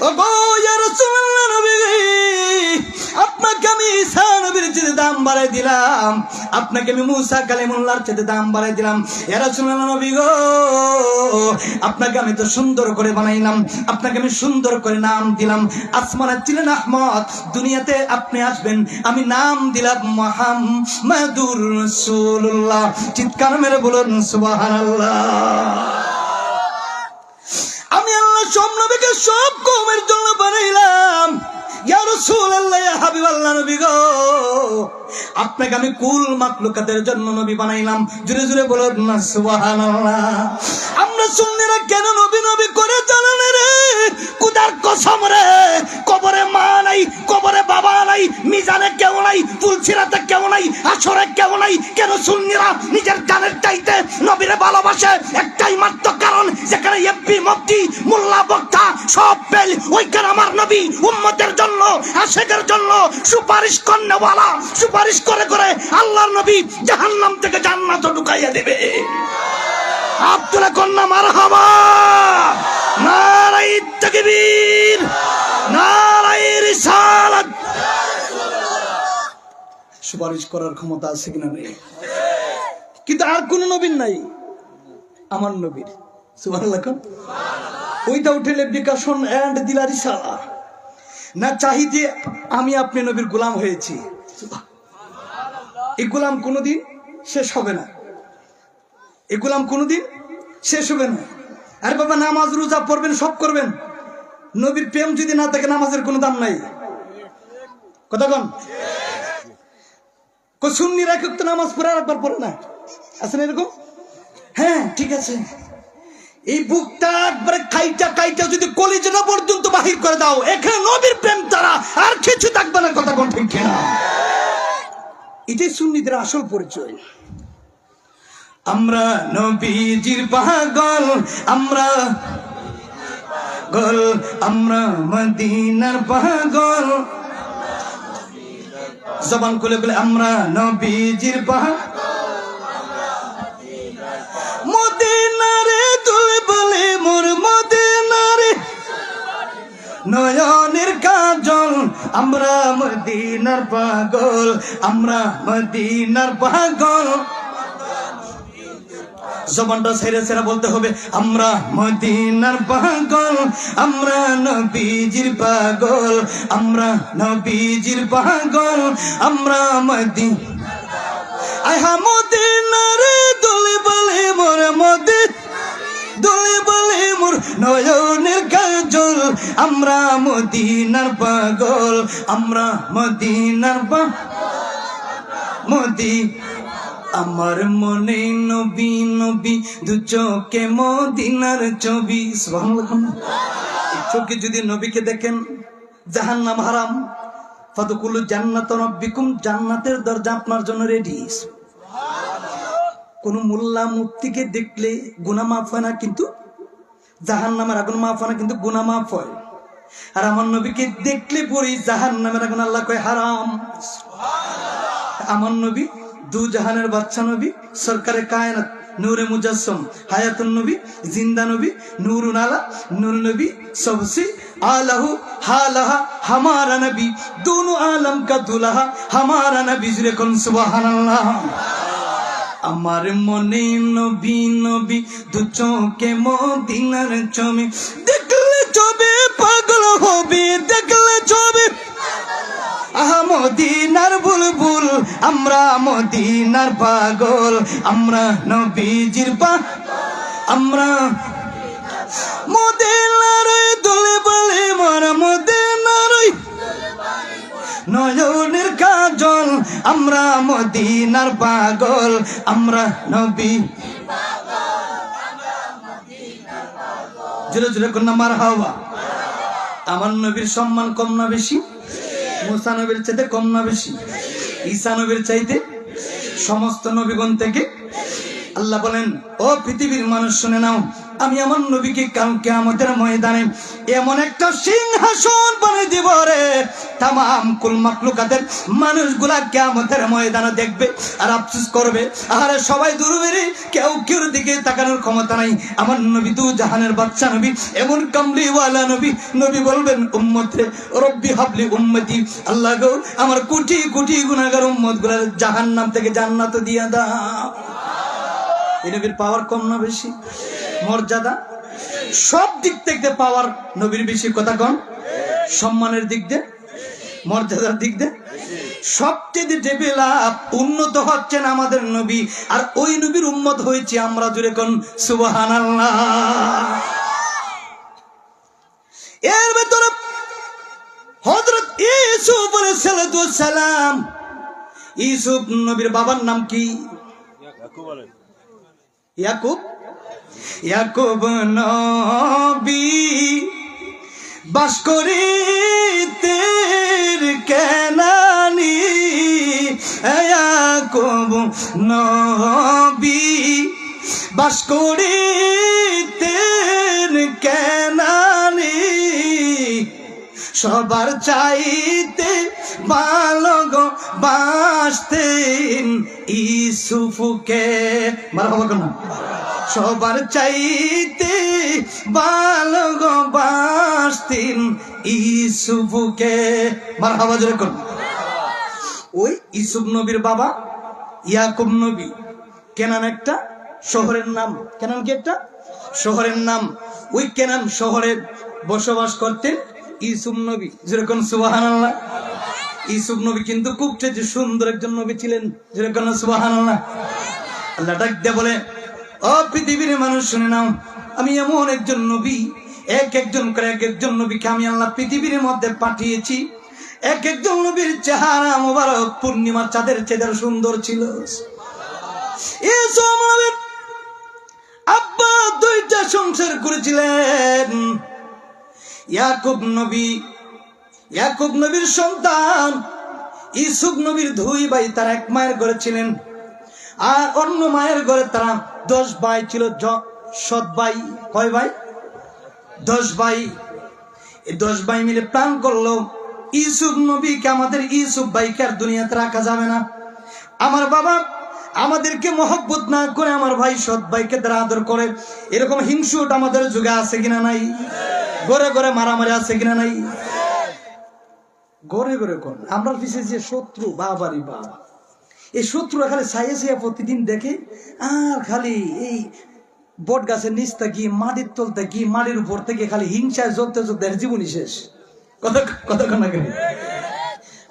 ও গো ইয়া রাসূলুল্লাহ নবী, আপনাকে আমি ঈসা নবীর চেয়ে দাম বাড়াই দিলাম, আপনাকে আমি মুসা কালিমুল্লাহর চেয়ে দাম বাড়াই দিলাম। ইয়া রাসূলুল্লাহ নবী গো, আপনাকে আমি তো সুন্দর করে বানাইলাম, আপনাকে আমি সুন্দর করে নাম দিলাম। আসমানে ছিলেন আহমদ, দুনিয়াতে আপনি আসবেন, আমি নাম দিলাম মুহাম্মাদুর রাসূলুল্লাহ। চিৎকার মেরে বলুন সুবহানাল্লাহ। আমি আল্লাহ সব নবীকে সব কওমের জন্য বানাইলাম। ইয়া রাসূলুল্লাহ, ইয়া হাবিবাল্লাহ নবী গো, আপনাকে আমি কুল মাখলুকাতের জন্য নবী বানাইলাম। জোরে জোরে বলুন না সুবহানাল্লাহ। আমরা সুন্নিরা কেন নবী নবী করে জানেন রে? কুদার কসম রে, কবরে মা নাই, কবরে বাবা নাই, মিজানে কেউ নাই, ফুলসিরাতে কেউ নাই, আসরে কেউ নাই। কেন সুন্নিরা নিজের জানের চাইতে নবীরে ভালোবাসে? একটাই মাত্র কারণ, যেখানে এমপি মুফতি মোল্লা বক্তা সব ফেল, ওইখানে আমার নবী উম্মতের জন্য, আশিকের জন্য সুপারিশ করনেওয়ালা, সুপারিশ করে করে আল্লাহর নবী জাহান্নাম থেকে জান্নাতে ঢুকাইয়া দেবে। আব্দুল্লাহ কন্যা মারহাবা, নারায়ে তাকবীর, নারায়ে রিসালাত। সুপারিশ করার ক্ষমতা আছে কিনা নেই? কিন্তু আর কোন নবীর নাই, আমার নবীর। সুবহানাল্লাহ। উইদাউট এপ্লিকেশন এন্ড দিলা রিসালা না চাহিদে আমি আপনি নবীর গোলাম হয়েছি। এই গোলাম কোনোদিন শেষ হবে না, এই গোলাম কোনোদিন শেষ হবে না। আরে বাবা, নামাজ রোজা পড়বেন, সব করবেন, নবীর প্রেম যদি না থাকে নামাজের কোনো দাম নাই। কথা কন। সুন্নির এক তো নামাজ পড়ে আর একবার পড়ে না, আছে না এরকম? হ্যাঁ ঠিক আছে, এই বুকটা একবারে কাইটা কাইটা যদি কলিজাটা পর্যন্ত বাহির করে দাও, এখানে নবীর প্রেম তারা আর কিছু থাকবে না। কথা কোন ঠিক কিনা? এটাই সুন্নিদের আসল পরিচয়। আমরা নবীজির পাগল, আমরা পাগল, আমরা মদিনার পাগল। জবান খুলে বলে আমরা নবীজির পাগল, মদিনারে তুলে বলে মোর মদিনারে নয়নের কাজল। আমরা মদিনার পাগল, আমরা মদিনার পাগল। জবানটা ছেড়ে ছেড়ে বলতে হবে, আমরা মদিনার পাগল, আমরা নবীজির পাগল, আমরা নবীজির পাগল, আমরা মদিনার আহা মদিনারে দলে বলে মোর মদিন দলে বলে মোর নয়নের কাজল। আমরা মদিনার পাগল, আমরা মদিনার মদি। আমার মনে নবী নবী, দু চোখে মদিনার ছবি। সুবহানাল্লাহ। চোখে যদি নবীকে দেখেন জাহান্নাম হারাম। ফাদখুলু জান্নাতা রাব্বিকুম, জান্নাতের দরজা আপনার জন্য রেডি। কোন মোল্লা মুফতিকে দেখলে গুনাহ মাফ হয় না, কিন্তু জাহান্নামের আগুন মাফ হয় না, কিন্তু গুনাহ মাফ হয়। আর আমার নবীকে দেখলে পরে জাহান্নামের আগুন আল্লাহ কয় হারাম। আমার নবী দু জাহানের বাদশা নবী, সরকারে কায়নাত, নূরে মুজাসসম, হায়াতুন নবী, জিন্দা নবী, নূরুন আলা নূর নবী, সবসে আলাহু হালাহা হামারা নবী, दोनों आलम का दुल्हा हमारा नबी। কোন সুবহানাল্লাহ। আমার মনে নবী নবী, দু চোখে মদিনার ছবি। দেখলে ছবি পাগল হবি, দেখলে ছবি আহা মদিনার বুলবুল। আমরা মদিনার পাগল, আমরা নবীজির আমরা মদিনার দলে বলে মোর মদিনার নয়নের কাজল। আমরা মদিনার পাগল, আমরা নবী। জোরে জোরে কোন মারহাবা। আমার নবীর সম্মান কম না বেশি? মুসা নবীর চাইতে কম না বেশি? ঈসা নবীর চাইতে? সমস্ত নবীগণ থেকে আল্লাহ বলেন, ও পৃথিবীর মানুষ শুনে নাও, আমি আমার নবীকে কাল কিয়ামতের ময়দানে এমন একটা সিংহাসন বানিয়ে দিব রে, তামাম কুল মাখলুকাতের মানুষগুলা কিয়ামতের ময়দানে দেখবে আর আফসোস করবে, আরে সবাই দুরুবেরে, কেউ কেউর দিকে তাকানোর ক্ষমতা নাই। আমার নবী দু জাহানের বাদশা নবী, এমন কামলিওয়ালা নবী, নবী বলবেন উম্মতে রব্বি হাবলি উম্মতি, আল্লাহ গো আমার কোটি কোটি গুনাহগার উম্মতগুলো জাহান্নাম থেকে জান্নাতে দিয়ে দাও। এই নবীর পাওয়ার কম না বেশি? মর্যাদা সব দিক থেকে পাওয়ার নবীর বেশি। কথা কন, সম্মানের দিক দিয়ে, মর্যাদার দিক দিয়ে সবচেয়ে ডেভেলপ উন্নত হচ্ছেন আমাদের নবী, আর ওই নবীর উম্মত হয়েছে আমরা। জুড়ে কোন সুবহানাল্লাহ। এর ভেতরে হযরত ইউসুফ আলাইহিস সালাম, ইউসুফ নবীর বাবার নাম কি? ইয়াকুব। ইয়াকুব নবী বাস করিতে কেনানি, ইয়াকুব নবী বাস করিতে কেনানি, সবার চাইতে ভালো গো বাসতেন ইউসুফকে। মারহাবা কোন? সবার চাইতে ভালো গো বাসতেন ইউসুফকে। মারহাবা জোরে কোন? ওই ইউসুফ নবীর বাবা ইয়াকুব নবী কেনান একটা শহরের নাম। কেনান কি একটা শহরের নাম? ওই কেনান শহরে বসবাস করতেন ইউসুফ নবী। যেরকম সুবহানাল্লাহ। ইউসুফ নবী কিন্তু খুব সুন্দর একজন নবী ছিলেন। যেরকম সুবহানাল্লাহ। আল্লাহ ডাক দিয়ে বলে, ও পৃথিবীর মানুষ শুনে নাও, আমি এমন একজন নবী, একজন করে একজন নবীকে আমি আল্লাহ পৃথিবীর মধ্যে পাঠিয়েছি। একজন নবীর চেহারা মোবারক পূর্ণিমার চাঁদের চেয়ে সুন্দর ছিল। ইউসুফ নবীর আব্বা দুইটা সংসার করেছিলেন। ইয়াকুব নবী, ইয়াকুব নবীর সন্তান ইউসুফ নবীর দুই ভাই, তারা এক মায়ের ঘরে ছিলেন, আর অন্য মায়ের ঘরে তারা 10 ভাই ছিল। সৎ ভাই কয় ভাই? 10 ভাই। এই 10 ভাই মিলে প্ল্যান করলো, ইউসুফ নবীকে, আমাদের ইউসুফ ভাইকে আর দুনিয়াতে রাখা যাবে না। আমার বাবা আমাদেরকে মহব্বত না করে আমার ভাই সৎ ভাইকে তারা আদর করে। এরকম হিংসুট আমাদের যুগে আছে কিনা নাই? ঘরে ঘরে মারামারি আছে কিনা নাই? ঘরে ঘরে কোন আমরা পিছিয়ে যে শত্রু, বাবারি বাবা, এই শত্রুরা খালি ছাইয়ে ছাইয়া প্রতিদিন দেখে, আর খালি এই বট গাছের নিচ থেকে, মাটির তল থেকে, মাটির উপর থেকে খালি হিংসায় জ্বলতে জ্বলতে জীবনই শেষ। কথা কন না?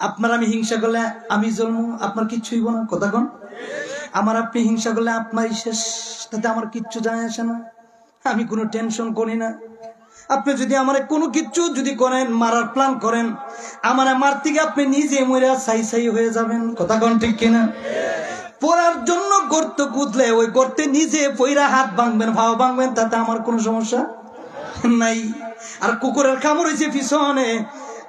আপনার আমি হিংসা করলে আমি জন্ম, আপনার কিচ্ছু হইব না। কথা কন? আমার আপনি হিংসা করলে আপনারই শেষ, তাতে আমার কিচ্ছু যায় আসে না, আমি কোনো টেনশন করি না। আপনি যদি আমার কোনো কিচ্ছু যদি করেন, মারার প্ল্যান করেন, আমার মারতে গিয়ে আপনি নিজে মরে ছাই ছাই হয়ে যাবেন। কথা কন ঠিক কিনা? পড়ার জন্য গর্ত কুদলে ওই গর্তে নিজে পইরা হাত ভাঙবেন, ভাও ভাঙবেন, তাতে আমার কোনো সমস্যা নাই। আর কুকুরের কামড় হয়েছে পিছনে,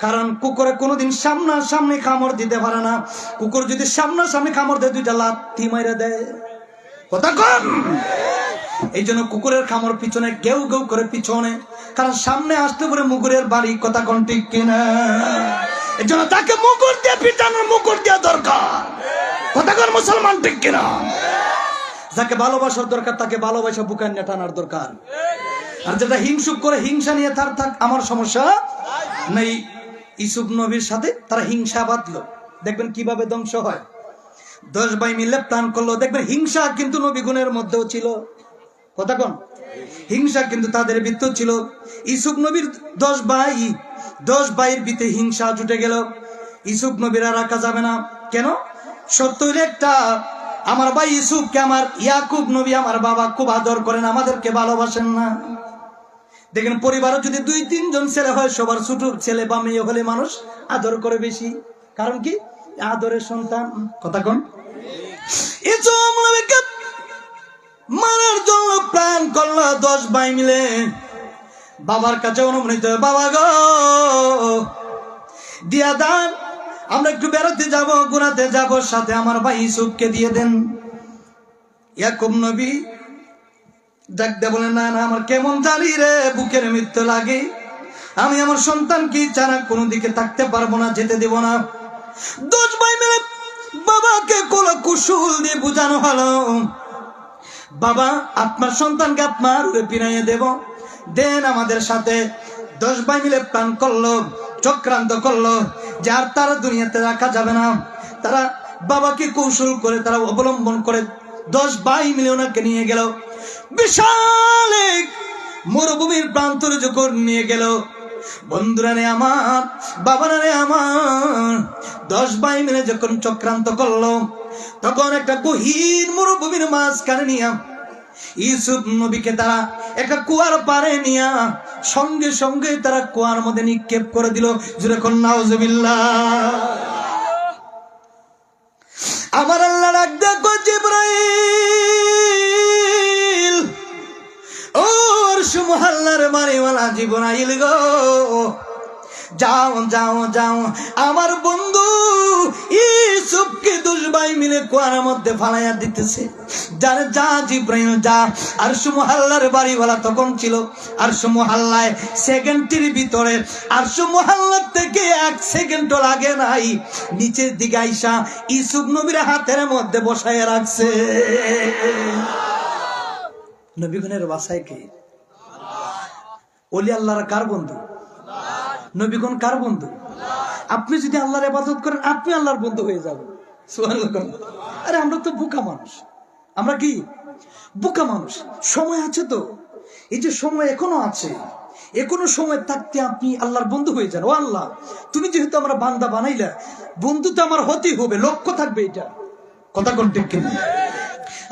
কারণ কুকুরে কোনোদিন সামনাসামনি কামড় দিতে পারে না। কুকুর যদি সামনাসামনি কামড় দেয়, দুইটা লাথি মাইরা দেয়। কথা কন? এই জন্য কুকুরের কামড় পিছনে গেউ গেউ করে পিছনে, কারণ সামনে আসতে পারে মুগুরের বাড়ি। কথা কন ঠিক কিনা? এই জন্য তাকে মুগুর দিয়ে পিটানোর, মুগুর দেওয়া দরকার। কথা কন মুসলমান ঠিক কিনা? যাকে ভালোবাসার দরকার তাকে ভালোবাসা বুকান নিয়ে টানার দরকার। আর যেটা হিংসুক করে হিংসা নিয়ে তার থাক, আমার সমস্যা নেই। ইউসুফ নবীর সাথে তারা হিংসা বাঁধলো, দেখবেন কিভাবে ধ্বংস হয়। 10 ভাই মিলে প্ল্যান করলো, দেখবেন হিংসা কিন্তু নবী গুণের মধ্যেও ছিল। কথা কন? হিংসা কিন্তু তাদের ভিতর ছিল। ইউসুফ নবীর 10 ভাই, 10 ভাইয়ের ভিতরে হিংসা জুটে গেল। ইউসুফ নবীর আর রাখা যাবে না। কেন? সত্য একটা, আমার ভাই ইউসুফকে আমার ইয়াকুব নবী আমার বাবা খুব আদর করেন, আমাদেরকে ভালোবাসেন না। দেখেন পরিবারে যদি 2-3 জন ছেলে হয়, সবার ছোট ছেলে বা মেয়ে হলে মানুষ আদর করে বেশি। কারণ কি? আদরের সন্তান। কথা কন? ইউসুফ নবীকে মারার জন্য প্ল্যান করলো 10 ভাই মিলে। বাবার কাছে অনুমোদিত, বাবা গো দিয়া দান, আমরা একটু বেড়াতে যাব, ঘুরাতে যাব, সাথে আমার ভাই ইউসুফকে দিয়ে দেন। ইয়াকুব নবী ডাক দিয়ে বলে, না না, আমার কেমন জানি রে, বুকের মৃত্যু লাগে, আমি আমার সন্তানকে ছাড়া কোনো দিকে থাকতে পারবো না, যেতে দেব না। 10 ভাই মিলে বাবাকে কোলা কুশল দিয়ে বুঝানো হলো, বাবা আপনার সন্তানকে আপনার ফিরাইয়ে দেব, দেন আমাদের সাথে। 10 ভাই মিলে প্ল্যান করলো, চক্রান্ত করলো যে আর তারা দুনিয়াতে রাখা যাবে না। তারা বাবাকে কৌশল করে তারা অবলম্বন করে 10 ভাই মিলে ওনাকে নিয়ে গেল বিশাল এক মরুভূমির প্রান্তরে, যখন নিয়ে গেল, বন্ধুরা রে আমার, বাবারা রে আমার, 10 ভাই মিলে যখন চক্রান্ত করলো, তখন একটা গহীন মরুভূমির মাঝখানে নিয়ে ইউসুফ নবীকে তারা একটা কুয়ার পারে নিয়ে সঙ্গে সঙ্গে তারা কুয়ার মধ্যে নিক্ষেপ করে দিল। যেরকম নাউজুবিল্লাহ। আমার আল্লাহ ডাক দেখো, জিবরাইল, ও আরশ মুহাল্লার মারিওয়ালা জিবরাইল গো, যাও যাও যাও, আমার বন্ধু ইউসুফকে 10 ভাই মিলে কুয়ার মধ্যে ফালাইয়া দিতেছে। যারে যা জিবরাইল যা। আরশ মুহাল্লার বাড়িওয়ালা তখন ছিল আরশ মুহাল্লায়, সেকেন্ডের ভিতরে আরশ মুহাল্লার থেকে 1 সেকেন্ডও লাগে নাই, নিচের দিকে আইসা ইউসুফ নবীর হাতের মধ্যে বসায় রাখছে। নবীগণের বাসায় কে? ওলি আল্লাহর কার বন্ধু? নবীগণ কার বন্ধু? আপনি যদি আল্লাহর ইবাদত করেন, আপনি আল্লাহর বন্ধু হয়ে যাবেন। সুবহানাল্লাহ। আরে আমরা তো বোকা মানুষ, আমরা কি বোকা মানুষ? সময় আছে তো, এই যে সময় এখনো আছে, এখনো সময় থাকতে আপনি আল্লাহর বন্ধু হয়ে যান। ও আল্লাহ, তুমি যেহেতু আমরা বান্দা বানাইলা, বন্ধু তো আমার হতেই হবে, লক্ষ্য থাকবে এটা। কথা কোন ঠিক কিনা?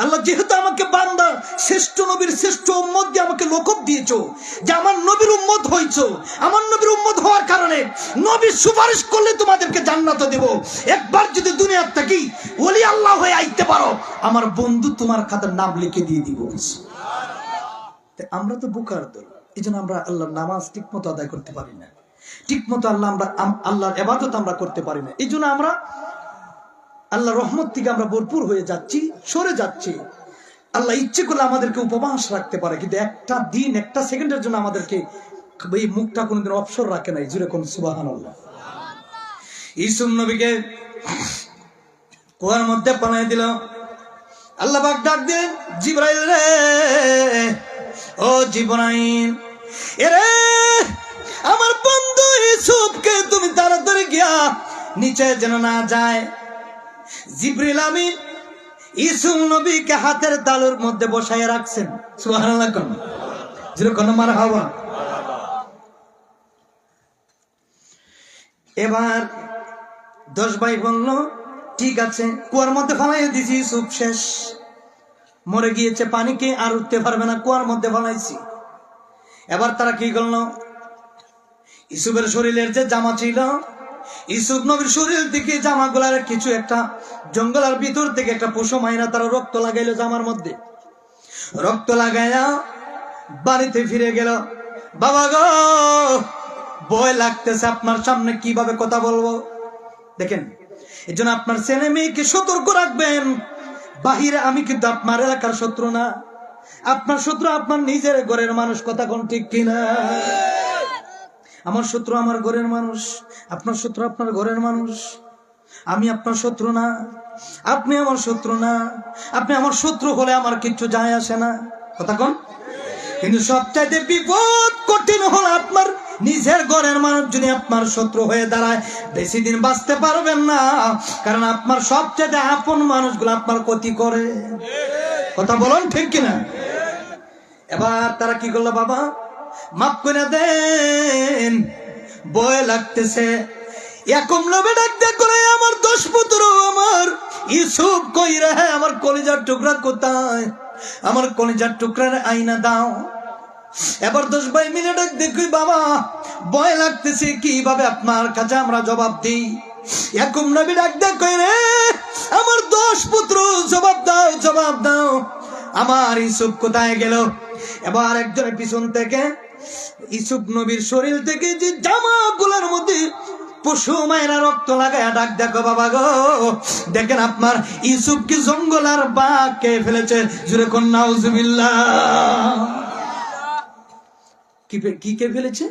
আল্লাহ যেহেতু আমাকে বান্দা, শ্রেষ্ঠ নবীর শ্রেষ্ঠ উম্মত দিয়ে আমাকে লকব দিয়েছো, যে আমার নবীর উম্মত হইছো, আমার নবীর উম্মত হওয়ার কারণে নবীর সুপারিশ করলে তোমাদেরকে জান্নাত দেব। একবার যদি দুনিয়ার থেকে ওলি আল্লাহ হয়ে আইতে পারো, আমার বন্ধু তোমার খাতার নাম লিখে দিয়ে দিব। আমরা তো বোকার দল, এই জন্য আমরা আল্লাহর নামাজ ঠিক মতো আদায় করতে পারি না, ঠিক মতো আল্লাহর ইবাদত আমরা করতে পারি না। এই জন্য আমরা আল্লাহ রহমত থেকে আমরা ভরপুর হয়ে যাচ্ছি, সরে যাচ্ছি। আল্লাহ ইচ্ছে করলে আমাদেরকে উপবাস রাখতে পারে, কিন্তু একটা দিন, একটা সেকেন্ডের জন্য আমাদেরকে এই মুখটা কোনোদিন অবসর রাখে নাই। জুড়ে কোন সুবহানাল্লাহ। ইউসুফ নবীকে কুয়ার মধ্যে পালায় দিল। আল্লাহ পাক ডাক দিলেন, জিবরাইল রে, ও জিবরাইল, এরে আমার বন্ধু ইউসুফকে তুমি তাড়াতাড়ি গিয়া নিচে যেন না যায়। জিবরিল আমিন ইউসুফ নবীকে হাতের তালুর মধ্যে বসায় রাখছেন। সুবহানাল্লাহ। যেরকম মারহাবা। এবার 10 ভাই বলল, ঠিক আছে, কুয়ার মধ্যে ফালাইয়া দিছি, ইউসুফ শেষ, মরে গিয়েছে, পানিকে আর উঠতে পারবে না, কুয়ার মধ্যে ফালাইছি। এবার তারা কি করলো, ইউসুফের শরীরের যে জামা ছিল, ইউসুফ নবীর শরীর থেকে জামাগুলার কিছু একটা জঙ্গলের ভিতর থেকে একটা পশু মাইনা তারা রক্ত লাগাইলো জামার মধ্যে। রক্ত লাগাইয়া বাড়িতে ফিরে গেল। বাবা গো, ভয় লাগতেছে, আপনার সামনে কিভাবে কথা বলবো। দেখেন, এই জন্য আপনার ছেলে মেয়েকে সতর্ক রাখবেন। বাহিরে আমি কিন্তু আপনার এলাকার শত্রু না, আপনার শত্রু আপনার নিজের ঘরের মানুষ। কথা কোন ঠিক কিনা? আমার শত্রু আমার ঘরের মানুষ, আপনার শত্রু আপনার ঘরের মানুষ। আমি আপনার শত্রু না, আপনি আমার শত্রু না। আপনি আমার শত্রু হলে আমার কিচ্ছু যায় আসে না। কথা কোন? কিন্তু সবচাইতে বিপদ কঠিন হলো আপনার নিজের ঘরের মানুষ যদি আপনার শত্রু হয়ে দাঁড়ায়, বেশি দিন বাঁচতে পারবেন না, কারণ আপনার সবচাইতে আপন মানুষগুলো আপনার ক্ষতি করে। কথা বলুন ঠিক কিনা? এবার তারা কি করলো, বাবা মাফ করে দেন, ভয় লাগতেছে। এরকম লোভে ডাক দেখ করে, আমার 10 পুত্র, আমার ইউসুফ কই রে, আমার কলিজার টুকরা কোথায়, আমার কলিজার টুকরার আইনা দাও। এবার 10 ভাই মিলে ডাক দেখি, বাবা ভয় লাগতেছে, কিভাবে আপনার কাছে আমরা জবাব দিই। এরকম নবী ডাক দেখ কই রে, আমার 10 পুত্র, জবাব দাও, জবাব দাও, আমার ইউসুফ কোথায় গেল। এবার একজনের পিছন থেকে ইউসুফ নবীর শরীর থেকে যে জামাগুলোর মধ্যে পশু মায়েরা রক্ত লাগায় ডাক দেখো বাবা গো, দেখেন আপনার ইউসুফ কি জঙ্গল আর বাঘ কে ফেলেছে, জুড়ে কোন নাউজুবিল্লাহ। কি কে ফেলেছে?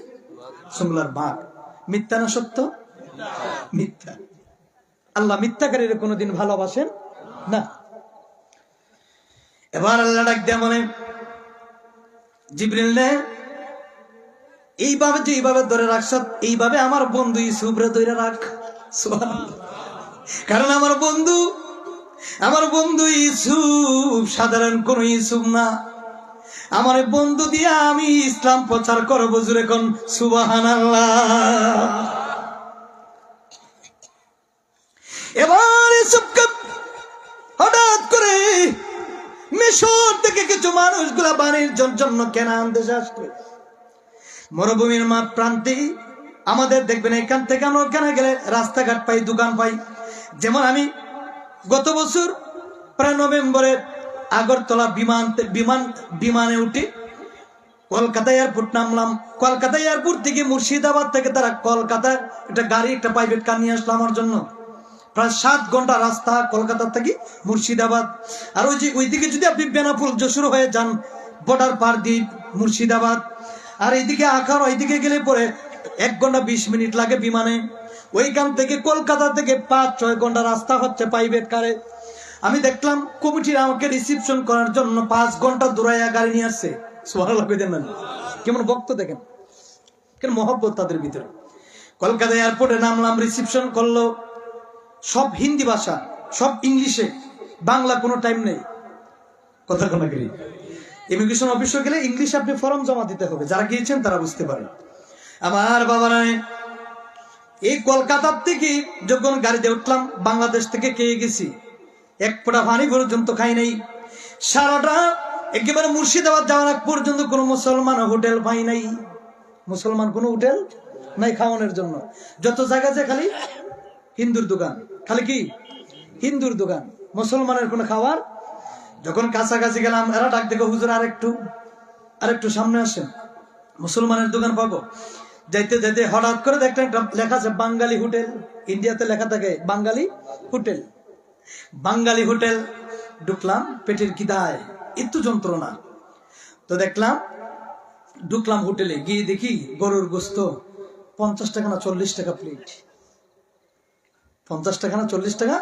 জঙ্গল আর বাঘ। মিথ্যা না সত্য? মিথ্যা। আল্লাহ মিথ্যাকারীরা কোনোদিন ভালোবাসেন না। এবার আল্লাহ ডাক দেয়া মনে, জিবরিল রে এইভাবে যে এইভাবে ধরে রাখছ, এইভাবে আমার বন্ধু ইউসুফরে ধরে রাখ। সুবহানাল্লাহ। কারণ আমার বন্ধু ইউসুফ সাধারণ কোন ইউসুফ না। আমার বন্ধু দিয়া আমি ইসলাম প্রচার করবো, জুড়ে কোন সুবহানাল্লাহ। এবার ইউসুফকে হঠাৎ করে মিশর থেকে কিছু মানুষগুলা বাণিজ্যের জন্য কেনান দেশে আসলো। মরুভূমির মাঠ প্রান্তে আমাদের দেখবেন এখান থেকে আমরা ওখানে গেলে রাস্তাঘাট পাই, দোকান পাই। যেমন আমি গত বছর প্রায় নভেম্বরে আগরতলা বিমানে উঠে কলকাতা এয়ারপোর্ট নামলাম। কলকাতা এয়ারপোর্ট থেকে মুর্শিদাবাদ থেকে তারা কলকাতা একটা গাড়ি, একটা প্রাইভেট কার নিয়ে আসলো আমার জন্য। প্রায় 7 ঘন্টা রাস্তা কলকাতা থেকে মুর্শিদাবাদ। আর ওইদিকে যদি আপনি বেনাপুল যশোর হয়ে যান, বর্ডার পার দিয়ে মুর্শিদাবাদ। আর এইদিকে আখার ওইদিকে গেলে পরে 1 ঘন্টা 20 মিনিট লাগে বিমানে। ওইখান থেকে কলকাতা থেকে 5-6 ঘন্টা রাস্তা হচ্ছে প্রাইভেট কারে। আমি দেখলাম কমিটির আমাকে রিসিপশন করার জন্য 5 ঘন্টা দূরাইয়া গাড়ি নিয়ে আসছে। সুবহানাল্লাহ। কেমন ভক্ত দেখেন, কেন মহব্বত তাদের ভিতরে। কলকাতা এয়ারপোর্টে নামলাম, রিসিপশন করলো। সব হিন্দি ভাষা, সব ইংলিশে, বাংলা কোনো টাইম নেই। কথা কোন ইমিগ্রেশন অফিসে গেলে ইংলিশে আপনি ফর্ম জমা দিতে হবে, যারা গিয়েছেন তারা বুঝতে পারেন। আমার বাবারা এই কলকাতার থেকে যখন গাড়িতে উঠলাম, বাংলাদেশ থেকে খেয়ে গেছি, 1 ফোঁটা পানি পর্যন্ত খাই নাই। সারাটা একেবারে মুর্শিদাবাদ যাওয়ার আগ পর্যন্ত কোনো মুসলমান হোটেল পাই নাই। মুসলমান কোনো হোটেল নাই খাওয়ানোর জন্য। যত জায়গা আছে খালি হিন্দুর দোকান, খালি কি হিন্দুর দোকান, মুসলমানের কোনো খাবার। যখন কাছাকাছি গেলাম, এরা ডাক দেখো হুজুর আরেকটু সামনে আসেন, মুসলমানের দোকান পাবো। যাইতে যাইতে হঠাৎ করে দেখলাম একটা লেখা আছে বাঙালি হোটেল। ইন্ডিয়াতে লেখা থাকে বাঙালি হোটেল। বাঙালি হোটেল ঢুকলাম, পেটের খিদায় একটু যন্ত্রণা। তো দেখলাম, ঢুকলাম হোটেলে, গিয়ে দেখি গরুর গোস্ত 50 টাকা না 40 টাকা প্লেট। 50 টাকা না 40 টাকা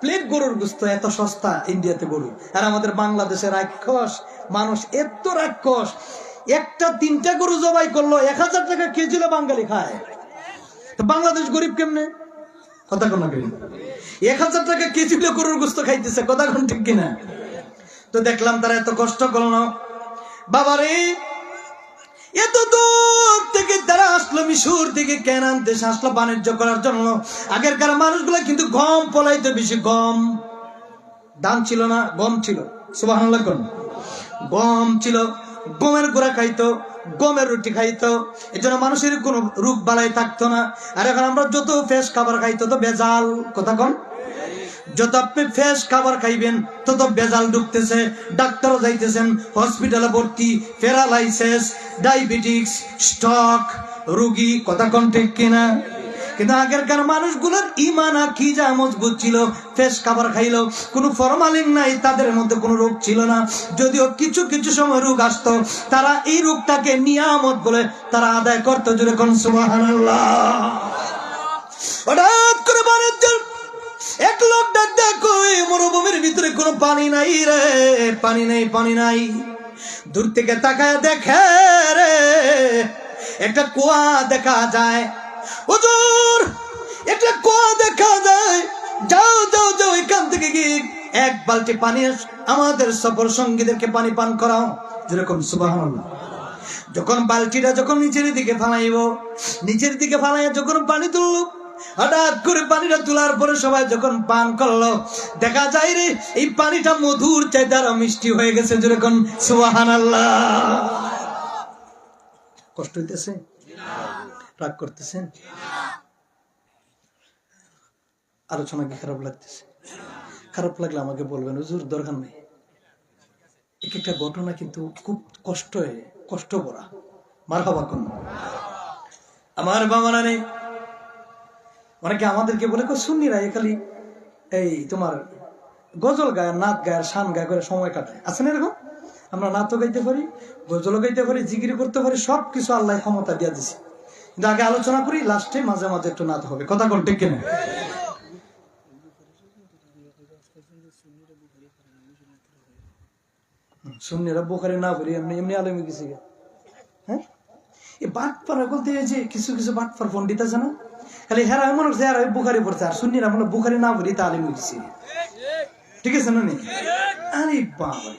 প্লেট গরুর গোস্ত। এত সস্তা ইন্ডিয়াতে গরু। আর আমাদের বাংলাদেশের রাক্ষস মানুষ এত রাক্ষস, একটা 3টা গরু জবাই করলো 1000 টাকা কেজি বাঙালি খায়। তো বাংলাদেশ গরিব কেমনে? কথা কোন 1000 টাকা কেজি গরুর গোস্ত খাইতেছে, কথা কোন ঠিক কিনা? তো দেখলাম তারা এত কষ্ট করলো। বাবারে এত দূর থেকে তারা আসলো, মিশর থেকে কেনান দেশে আসলো বাণিজ্য করার জন্য। আগেরকার মানুষগুলো কিন্তু গম ফলাইতো বেশি। গম ধান ছিল না, গম ছিল। সুবহানাল্লাহ। গম ছিল, গমের গুঁড়া খাইতো, গমের রুটি খাইতো। এই জন্য মানুষের কোনো রোগ বালাই থাকতো না। আর এখন আমরা যত ফ্রেশ খাবার খাইতো তো বেজাল। কথা কন, যত আপনি ফ্রেশ খাবার খাইবেন তত বেজাল ঢুকতেছে। ডাক্তারও যাইতেছেন, হসপিটালে ভর্তি, প্যারালাইসিস, ডায়াবেটিস, স্ট্রোক রোগী। কথা কোন ঠিক কিনা? কিন্তু আগেরকার মানুষগুলোর ইমান কি যা মজবুত ছিল, ফ্রেশ খাবার খাইলো, কোনো ফরমালিন নাই, তাদের মধ্যে কোনো রোগ ছিল না। যদিও কিছু কিছু সময় রোগ আসতো, তারা এই রোগটাকে নিয়ামত বলে তারা আদায় করতো। জোরে কোন সুবহানাল্লাহ। হঠাৎ করে বাণিজ্যের এক লোক ডাক দেখো, এই মরুভূমির ভিতরে কোনো পানি নাই রে, পানি নাই। দূর থেকে তাকায় দেখে রে, একটা কুয়া দেখা যায়। হুজুর, একটা কুয়া দেখা যায়, যাও এখান থেকে গিয়ে 1 বালতি পানি আমাদের সফর সঙ্গীদেরকে পানি পান করাও। যেরকম সুবহানাল্লাহ। যখন বালতিটা নিচের দিকে ফালাইয়া যখন পানি তুললো, হঠাৎ করে পানিটা তোলার পরে সবাই যখন পান করলো, দেখা যায় রে এই পানিটা মধুর চাইতে আরো মিষ্টি হয়ে গেছে। যেরকম সুবহানাল্লাহ। কষ্ট হইতেছে? রাগ করতেছেন? আলোচনা কি খারাপ লাগতেছে? খারাপ লাগলে আমাকে বলবেন, হুজুর দরকার নেই। একটা ঘটনা কিন্তু খুব কষ্ট ভরা। মারহাবা কোন আমার বাবারা নেই। অনেকে আমাদেরকে বলে সুন্নিরা খালি এই তোমার গজল গায়, নাচ গায়, শান গায় করে সময় কাটায়। আছে না এরকম? আমরা নাচও গাইতে পারি, গজলও গাইতে পারি, জিকির করতে পারি, সবকিছু আল্লাহ ক্ষমতা দিয়ে দিছে। কিন্তু আগে আলোচনা করি, লাস্টে মাঝে মাঝে একটু নাচ হবে। কথা কোন ঠিক কিনা? সুন্নিরা বুখারী না পড়ি এমনি এমনি আলেমে গেছে। হ্যাঁ, এই বাটপাড়া বলতে যে কিছু কিছু বাটপার পন্ডিত আছে না, খালি হেরা মনে হচ্ছে আর বুখারী পড়ছে, আর সুন্নিরা মনে বুখারী না পড়ি তা আলেমে গেছে। ঠিক আছে না? আরে বাবা,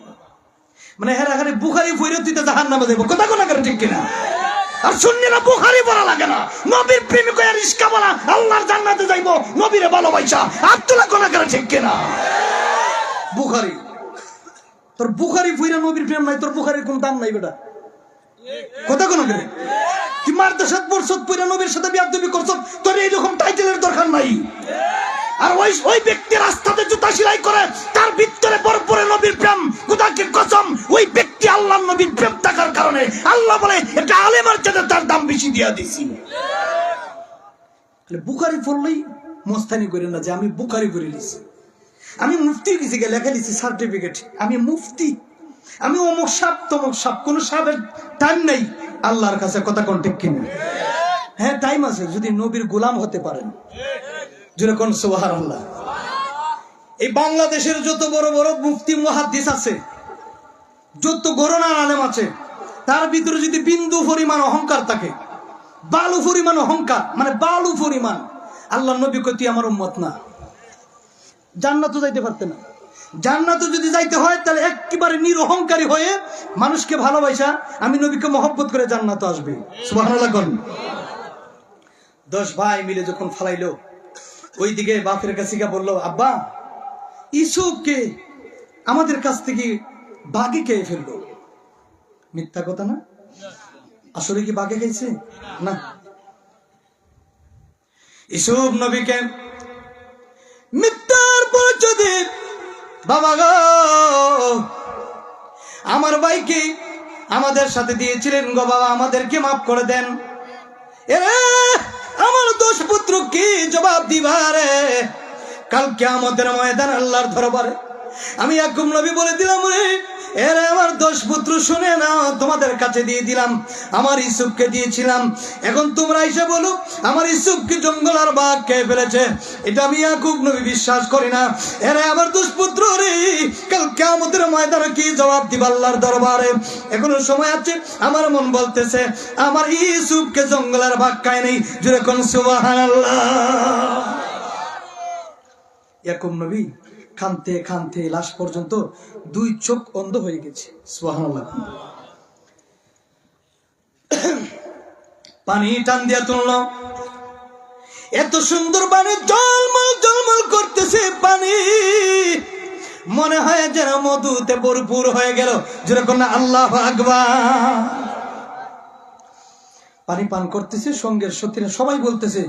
মানে হেরা খালি বুখারী পড়ে তুই তো জাহান্নামে যাবো। কথা কোন করে ঠিক কিনা? আর সুন্নিরা বুখারী পড়া লাগে না, নবীর প্রেমিক আর রিস্কা বলা আল্লাহর জান্নাতে যাইবো নবীরে ভালোবাসা। আব্দুল্লাহ কোন করে ঠিক কিনা? বুখারী, তোর বুখারী পড়া নবীর প্রেম নাই, তোর বুখারীর কোন দাম নাই বেটা। কথা কোন করে? কি মারদাসাত বর্ষত পড়া নবীর সাথে বিয়াদবি করছ, তোর এইরকম টাইটেলের দরকার নাই। আর ওই ব্যক্তি রাস্তাতে জুতা সেলাই করে, তার ভিতরে বরপরে নবীর প্রেম, খোদাকে কসম ওই ব্যক্তি আল্লাহর নবীর প্রেম থাকার কারণে আল্লাহ বলে এটা আলেমের চেয়ে তার দাম বেশি দিয়া দিছি। বুখারী পড়লেই মস্তানি করে না যে আমি বুখারী পড়ে নিছি, আমি মুফতি কিছু গিয়ে লেখা দিচ্ছি সার্টিফিকেট, আমি মুফতি, আমি অমুক সাপ তমুক সাপ। কোন সাপের টাইম নাই আল্লাহর কাছে। কথা কোন ঠিক কিনা? হ্যাঁ টাইম আছে, যদি নবীর গোলাম হতে পারেন। যেরকম সুবহানাল্লাহ। এই বাংলাদেশের যত বড় বড় মুফতি মুহাদ্দিস আছে, যত গরনা আলেম আছে, তার ভিতরে যদি বিন্দু পরিমাণ অহংকার থাকে, বালু পরিমাণ অহংকার, মানে বালু পরিমাণ, আল্লাহ নবী কই তুই আমার উম্মত না, জান্নাতে যাইতে পারতে না। জান্নাতে যদি যাইতে হয় তাহলে একেবারে নিরহংকারী হয়ে মানুষকে ভালোবাসা, আমি নবীকে মহব্বত করে জান্নাতে আসবে। সুবহানাল্লাহ। 10 ভাই মিলে যখন ফালাইলো, ওইদিকে বাপের কাছে গিয়ে বললো, আব্বা ইউসুফকে আমাদের কাছ থেকে বাঘে খেয়ে ফেললো। মিথ্যা কথা না? আসলে কি বাঘে খাইছে? না। ইউসুফ নবীকে মিথ্যার পরিচয় দিয়ে, বাবা গো আমার ভাইকে আমাদের সাথে দিয়েছিলেন গো বাবা, আমাদেরকে মাফ করে দেন। এরে আমার 10 পুত্র কি জবাব দিবারে কাল কিয়ামতের ময়দান আল্লাহর দরবারে? আমি ইয়াকুব নবী বলে দিলাম, রে এরে আমার 10 পুত্র শুনে নাও, তোমাদের কাছে দিয়ে দিলাম, আমার ইউসুফকে দিয়েছিলাম। এখন তোমরা এসে বলো আমার ইউসুফকে জঙ্গল আর বাঘ খেয়ে ফেলেছে। এটা আমি ইয়াকুব নবী বিশ্বাস করি না। এরে আমার 10 পুত্র রে কাল কিয়ামতের ময়দানে কি জবাব দিবা আল্লাহর দরবারে? এখনো সময় আছে। আমার মন বলতেছে আমার ইউসুফকে জঙ্গল আর বাঘ খায় নাই। জোরে কোন সুবহানাল্লাহ। ইয়াকুব নবী কাঁদতে কাঁদতে লাশ পর্যন্ত 2 চোখ অন্ধ হয়ে গেছে। সুবহানাল্লাহ। পানি টান দিয়া তুলল, এত সুন্দর পানি জলমল জলমল করতেছে, পানি মনে হয় যেন মধুতে ভরপুর হয়ে গেল। যেরকম আল্লাহু আকবার। পানি পান করতেছে, সঙ্গের সত্যিরা সবাই বলতেছে,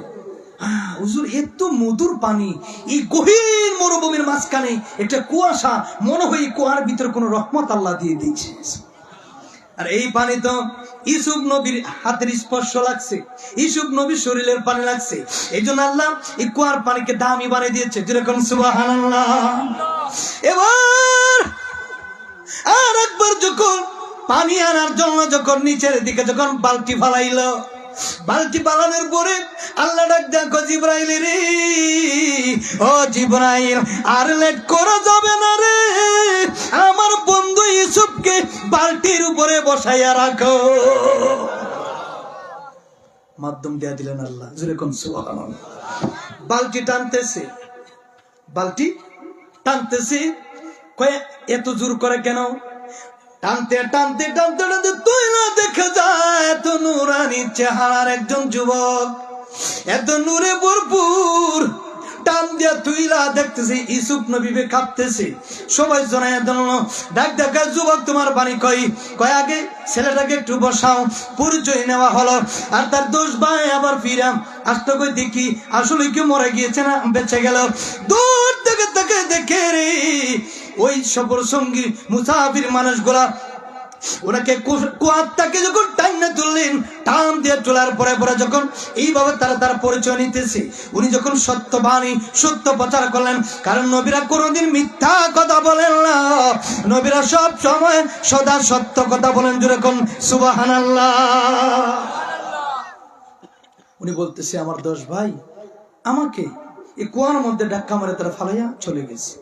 হুজুর এত মধুর পানি, এই গহীন মরুভূমির মাঝখানে একটা কুয়াশা, মনে হয় এই কুয়ার ভিতরে কোন রহমত আল্লাহ দিয়ে দিয়েছে। আর এই পানি তো ইউসুফ নবীর হাতের স্পর্শ লাগছে, ইউসুফ নবীর শরীরের পানি লাগছে, এই জন্য আল্লাহ এই কুয়ার পানিকে দামি বানিয়ে দিয়েছে। যেরকম সুবহানাল্লাহ। এবার আর একবার যখন পানি আনার জন্য যখন নিচের দিকে যখন বালতি ফালাইলো, বালতি পালানোর পরে আল্লাহ ডাক দেখো জিবরাইল রে, ও জিবরাইল আর লেট করা যাবে না রে, আমার বন্ধু ইউসুফকে বালতির উপরে বসাইয়া রাখো। মাধ্যম দেয়া দিলেন আল্লাহ। যেরকম সুবহানাল্লাহ। বালতি টানতেছে, বালতি টানতেছে, কয় এত জোর করে কেন? টানতে টানতে টানতে টানতে তুই না দেখা যায় এত নুরানি চেহারার একজন যুবক, এত নূরে ভরপুর। টান দিয়া তুইলা দেখতেছে ইউসুফ নবী কাঁপতেছে। সবাই জনায় দিল, ডাক দেখা যুবক তোমার বাড়ি কই? কয় আগে ছেলেটাকে একটু বসাও। পরিচয় নেওয়া হলো। আর তার 10 ভাই আবার ফিরাম আসতে কই দেখি আসলে কি মরে গিয়েছে না বেঁচে গেল। দূর থেকে তাকে দেখে রে ওই সফর সঙ্গী মুসাফির মানুষগুলা ওনাকে কুয়ারটাকে যখন টাইনা তুললেন, টান দিয়ে তোলার পরে পরে যখন এইভাবে তার পরিচয় নিতেছে, উনি যখন সত্যবাণী সত্য প্রচার করলেন, কারণ নবীরা কোনোদিন মিথ্যা কথা বলেন না, নবীরা সব সময় সদা সত্য কথা বলেন। যেরকম সুবহানাল্লাহ। উনি বলতেছে, আমার 10 ভাই আমাকে এই কুয়ার মধ্যে ধাক্কা মারে তারা ফালাইয়া চলে গেছে।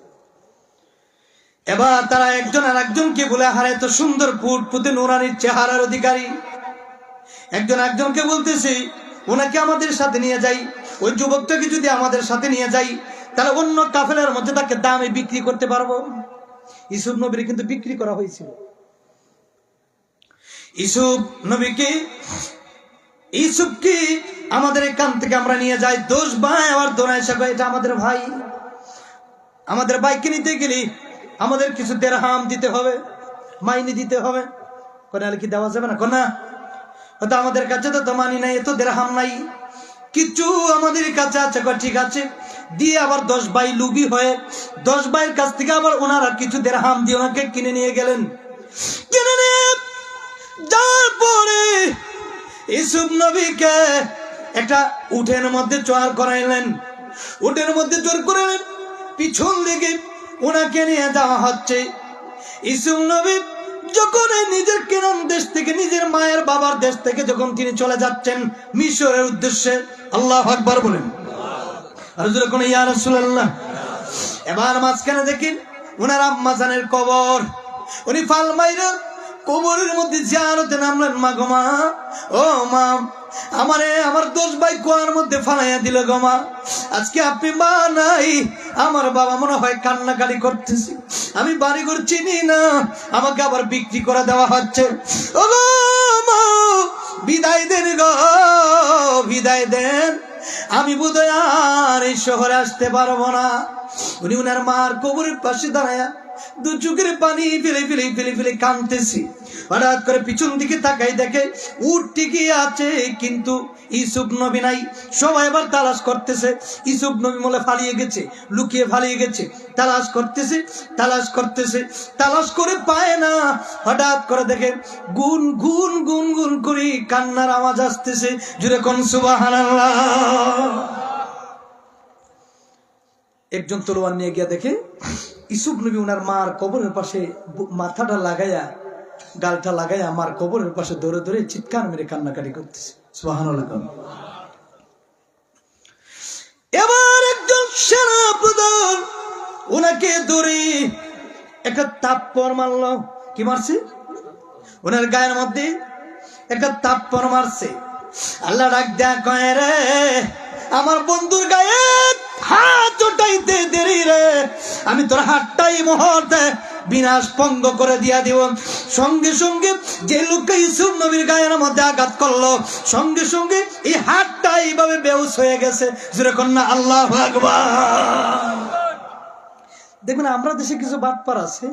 এবার তারা একজন আর একজনকে বলে, হারে তো সুন্দর ফুটফুটে নুরানির চেহারার অধিকারী। একজন একজনকে বলতেছে, ওনাকে আমাদের সাথে নিয়ে যাই, ওই যুবকটাকে যদি আমাদের সাথে নিয়ে যাই তাহলে অন্য কাফেলার মধ্যে তাকে দামে বিক্রি করতে পারবো। ইউসুফ নবীর কিন্তু বিক্রি করা হয়েছিল। ইউসুফকে আমাদের এখান থেকে আমরা নিয়ে যাই। 10 ভাই আবার দোনায় সাগো, এটা আমাদের ভাই, আমাদের ভাইকে নিতে গেলে আমাদের কিছু দিরহাম দিতে হবে, মাইনে দিতে হবে। কোনালে কি দেওয়া যাবে না? কোনা হয়তো আমাদের কাছে তো মানি নাই, এত দিরহাম নাই, কিছু আমাদের কাছে আছে। ঠিক আছে, দিয়ে আবার 10 ভাই লুবি হয়ে 10 ভাইয়ের কাছ থেকে আবার ওনারা কিছু দিরহাম দিয়ে ওনাকে কিনে নিয়ে গেলেন। কিনে নিয়ে যাওয়ার পরে ইউসুফ নবীকে একটা উটের মধ্যে চড় করাইলেন। উটের মধ্যে চড় করাইলেন, পিছন দিকে ওনাকে নিয়ে যাওয়া হচ্ছে। ইউসুফ নবী যখন নিজের কেনান দেশ থেকে, নিজের মায়ের বাবার দেশ থেকে যখন তিনি চলে যাচ্ছেন মিশরের উদ্দেশ্যে, আল্লাহু আকবার বলেন, আর যখন ইয়া রাসূলুল্লাহ। এবার মাঝখানে দেখেন ওনার আম্মা জানের কবর, উনি ফাল মাইরা কবরের মধ্যে জিয়ারতে নামলেন। মা গো মা, ও মা, আমার 10 ভাই কুয়ার মধ্যে ফালাইয়া দিল গো মা, আজকে আপনি মা নাই, আমার বাবা মনে হয় কান্নাকাটি করতেছে, আমি বাড়ি ঘর চিনি না, আমাকে আবার বিক্রি করে দেওয়া হচ্ছে। ও গো মা, বিদায় দেন গো, বিদায় দেন, আমি বোধহয় আর এই শহরে আসতে পারবো না। উনি উনার মার কবরের পাশে দাঁড়ায়া 2 চোখের পানি ফেলে ফেলে ফেলে ফেলে কাঁদতেছি। হঠাৎ করে পিছন দিকে তাকাই, দেখে উট ঠিকই আছে কিন্তু ইউসুফ নবী নাই। সবাই এবার তালাশ করতেছে, ইউসুফ নবী বলে পালিয়ে গেছে, লুকিয়ে পালিয়ে গেছে। তালাশ করতেছে, তালাশ করতেছে, তালাশ করে পায় না। হঠাৎ করে দেখে গুন গুন গুন গুন করে কান্নার আওয়াজ আসতেছে। জুড়ে কোন সুবহানাল্লাহ। একজন তলোয়ার নিয়ে গিয়ে দেখে ইউসুফ নবী ওনার মার কবরের পাশে মাথাটা লাগাইয়া, গালটা লাগাইয়া মার কবরের পাশে দৌড়ে দৌড়ে চিৎকার মেরে কান্নাকাটি করতেছে। সুবহানাল্লাহ। এবার একজন সেনাপ্রধান ওনাকে ধরে একটা থাপ্পড় মারলো। কি মারছে? ওনার গায়ের মধ্যে একটা থাপ্পড় মারছে। আল্লাহ ডাক দেয়া কয়, রে আমার বন্ধুর গায়ে হাত উঠাইতে দেরি রে, আমি তোর হাতটাই মুহূর্তে বিনাশ পঙ্গ করে দিয়া দিব। সঙ্গে সঙ্গে যে লোকটা ইউসুফ নবীর গায়ের মধ্যে আঘাত করলো, সঙ্গে সঙ্গে এই হাতটা এইভাবে বেহুশ হয়ে গেছে। যেরকম না আল্লাহু আকবার। দেখবেন আমরা দেশে কিছু বাটপার আছে,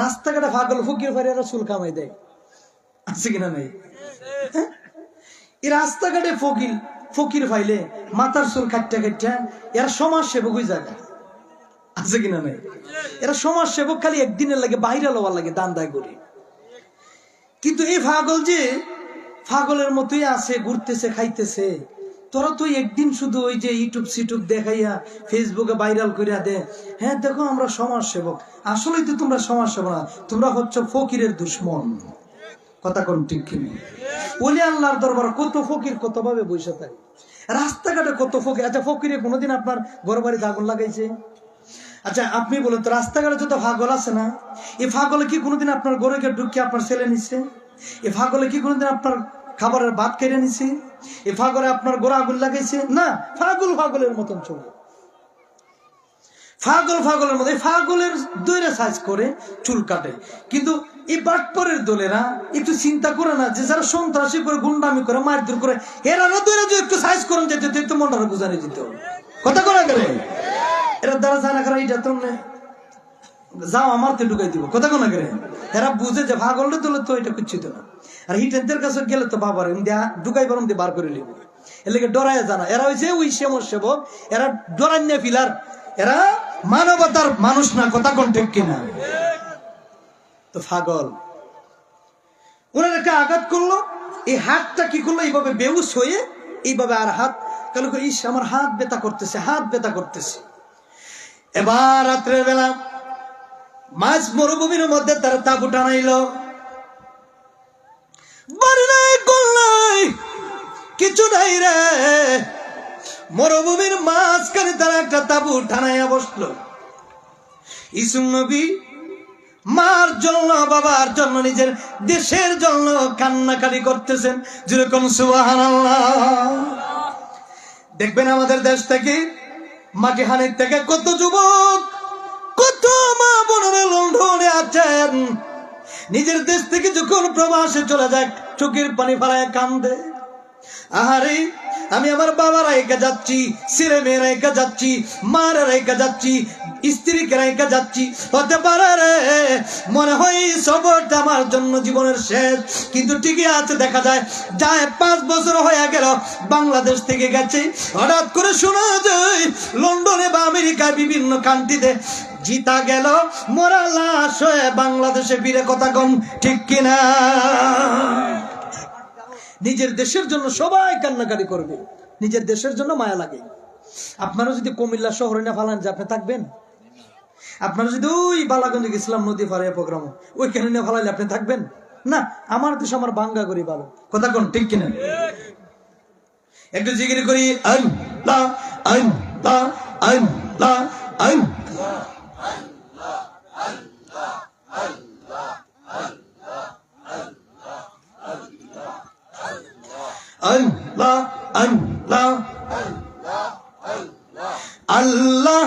রাস্তাঘাটে পাগল ফকির ফারিয়ারা চুল কামাই দেয়, আছে কিনা নেই? এই রাস্তাঘাটে ফকির ফাইলে মাথার চুল কাটটা কাটটা, এরা সমাজ সেবক হয়ে যায়, আছে কিনা নেই? এরা সমাজ সেবক, খালি একদিনের লাগে বাইরে লওয়ার লাগে দান দায় করে। কিন্তু এই পাগল যে পাগলের মতোই আছে, ঘুরতেছে, খাইতেছে। তোরা তো একদিন শুধু ওই যে ইউটিউব দেখাইয়া ফেসবুকে ভাইরাল করিয়া দে, হ্যাঁ দেখো আমরা সমাজ সেবক। আসলেই তো তোমরা সমাজ সেবক না, তোমরা হচ্ছে ফকিরের দুশ্মন। কথা কোন ঠিক কিনা? ওলি আল্লাহর দরবার কত ফকির কত ভাবে বসে থাকে, রাস্তাঘাটে কত ফকির। আচ্ছা, ফকিরে কোনোদিন আপনার ঘর বাড়িতে আগুন লাগাইছে? আচ্ছা আপনি বলেন তো, রাস্তাঘাটে যত পাগল আছে না, এই পাগলে কি কোনোদিন আপনার ঘরে গিয়ে ঢুকিয়ে আপনার ছেলে নিচ্ছে? এই পাগলে কি কোনোদিন আপনার খাবারের ভাত কেড়ে নিছে? এই পাগলে আপনার গোড়া আগুন লাগাইছে? না, পাগলের মতন চলে, পাগলের মতো। এই পাগলের দৈরে সাইজ করে চুল কাটে। কিন্তু এই বাটপরের দলেরা একটু চিন্তা করে না, যে যারা সন্ত্রাসী করে, গুন্ডামি করে, মারধর করে, এরা না দৈরে যদি একটু সাইজ করেন যেত, তো মনটা বুঝানি দিত। কথা করা গেলে এরা দ্বারা জানা করা এইটা তো যাও আমারতে ঢুকাই দিব। কথা কোনা গেলে এরা বুঝে যে পাগলটা তোলে তো এটা কুচ্ছিত না। আর হিটেনদের কাছে গেলে তো বাবার ঢুকাই বারণ দিয়ে বার করে নিব, এর লেগে ডরায় জানা। এরা হয়েছে ওই সেমর সেবক, এরা ডরান্য ফিলার, এরা মানবতার মানুষ না। কথা কোন ঠিক কিনা? তো পাগল ওনার একটা আঘাত করলো, এই হাতটা কি করলো, এইভাবে বেহুশ হয়ে এইভাবে আর হাত কালো করে, ইস আমার হাত ব্যথা করতেছে, হাত ব্যথা করতেছে। এবার রাত্রের বেলা মাঝ মরুভূমির মধ্যে তারা তাঁবু টানাইল, বাড়ি নাই গোল নাই কিছু নাই রে, মরুভূমির মাঝখানে তারা একটা তাঁবু টানাইয়া বসলো। ইসুফ নবী মার জন্য, বাবার জন্য, নিজের দেশের জন্য কান্নাকাটি করতেছেন। যেরকম সুবহানাল্লাহ। দেখবেন আমাদের দেশ থেকে, মাটিহানির থেকে কত যুবক, কত মা বোনেরা লন্ডনে আছেন, নিজের দেশ থেকে যখন প্রবাসে চলে যায় চোখের পানি ফেলায় কান্দে। আহারে আমি আমার বাবা রাইকা যাচ্ছি, ছেলে মেয়ে রাইকা যাচ্ছি, মারা রাইকা যাচ্ছি, স্ত্রীকে রাইকা যাচ্ছি, হতে পারে রে মনে হয় সবরটা আমার জন্য জীবনের শেষ। কিন্তু ঠিকই আছে, দেখা যায় 5 বছর হয়ে গেল বাংলাদেশ থেকে গেছে, হঠাৎ করে শোনা যায় লন্ডনে বা আমেরিকায় বিভিন্ন কান্ট্রিতে জিতা গেল, মরা লাশ হয়ে বাংলাদেশে ফিরে। কথা কন ঠিক কিনা? নিজের দেশের জন্য সবাই কান্নাকাটি করবে, নিজের দেশের জন্য মায়া লাগে। আপনারা যদি কুমিল্লা শহরে না ফালান যে আপনি থাকবেন? আপনারা যদি ওই বালাগঞ্জ ইসলাম নদী ফারিয়া প্রোগ্রাম ওইখানে না ফালাইলে আপনি থাকবেন না? আমার দেশ আমার বাঙ্গা করি ভালো। কথা কোন ঠিক কিনা? একটু জিকির করি, আল্লাহ আল্লাহ আল্লাহ আল্লাহ। আল্লাহ আল্লাহ আল্লাহ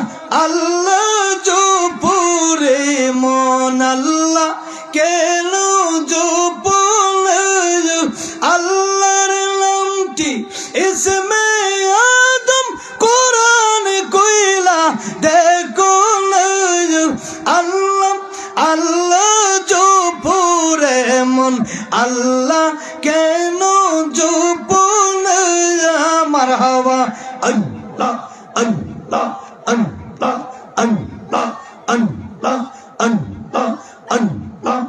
আল্লাহ জপুরে মন, আল্লাহ কেন জপুরে, আল্লাহর নামটি ইসমে আদম কোরআন কইলা দেখো, আল্লাহ আল্লাহ জপুরে মন, আল্লাহ কেন জপুরে মারহাবা। আল্লাহ আল্লাহ আল্লাহ আল্লাহ আল্লাহ আল্লাহ আল্লাহ আল্লাহ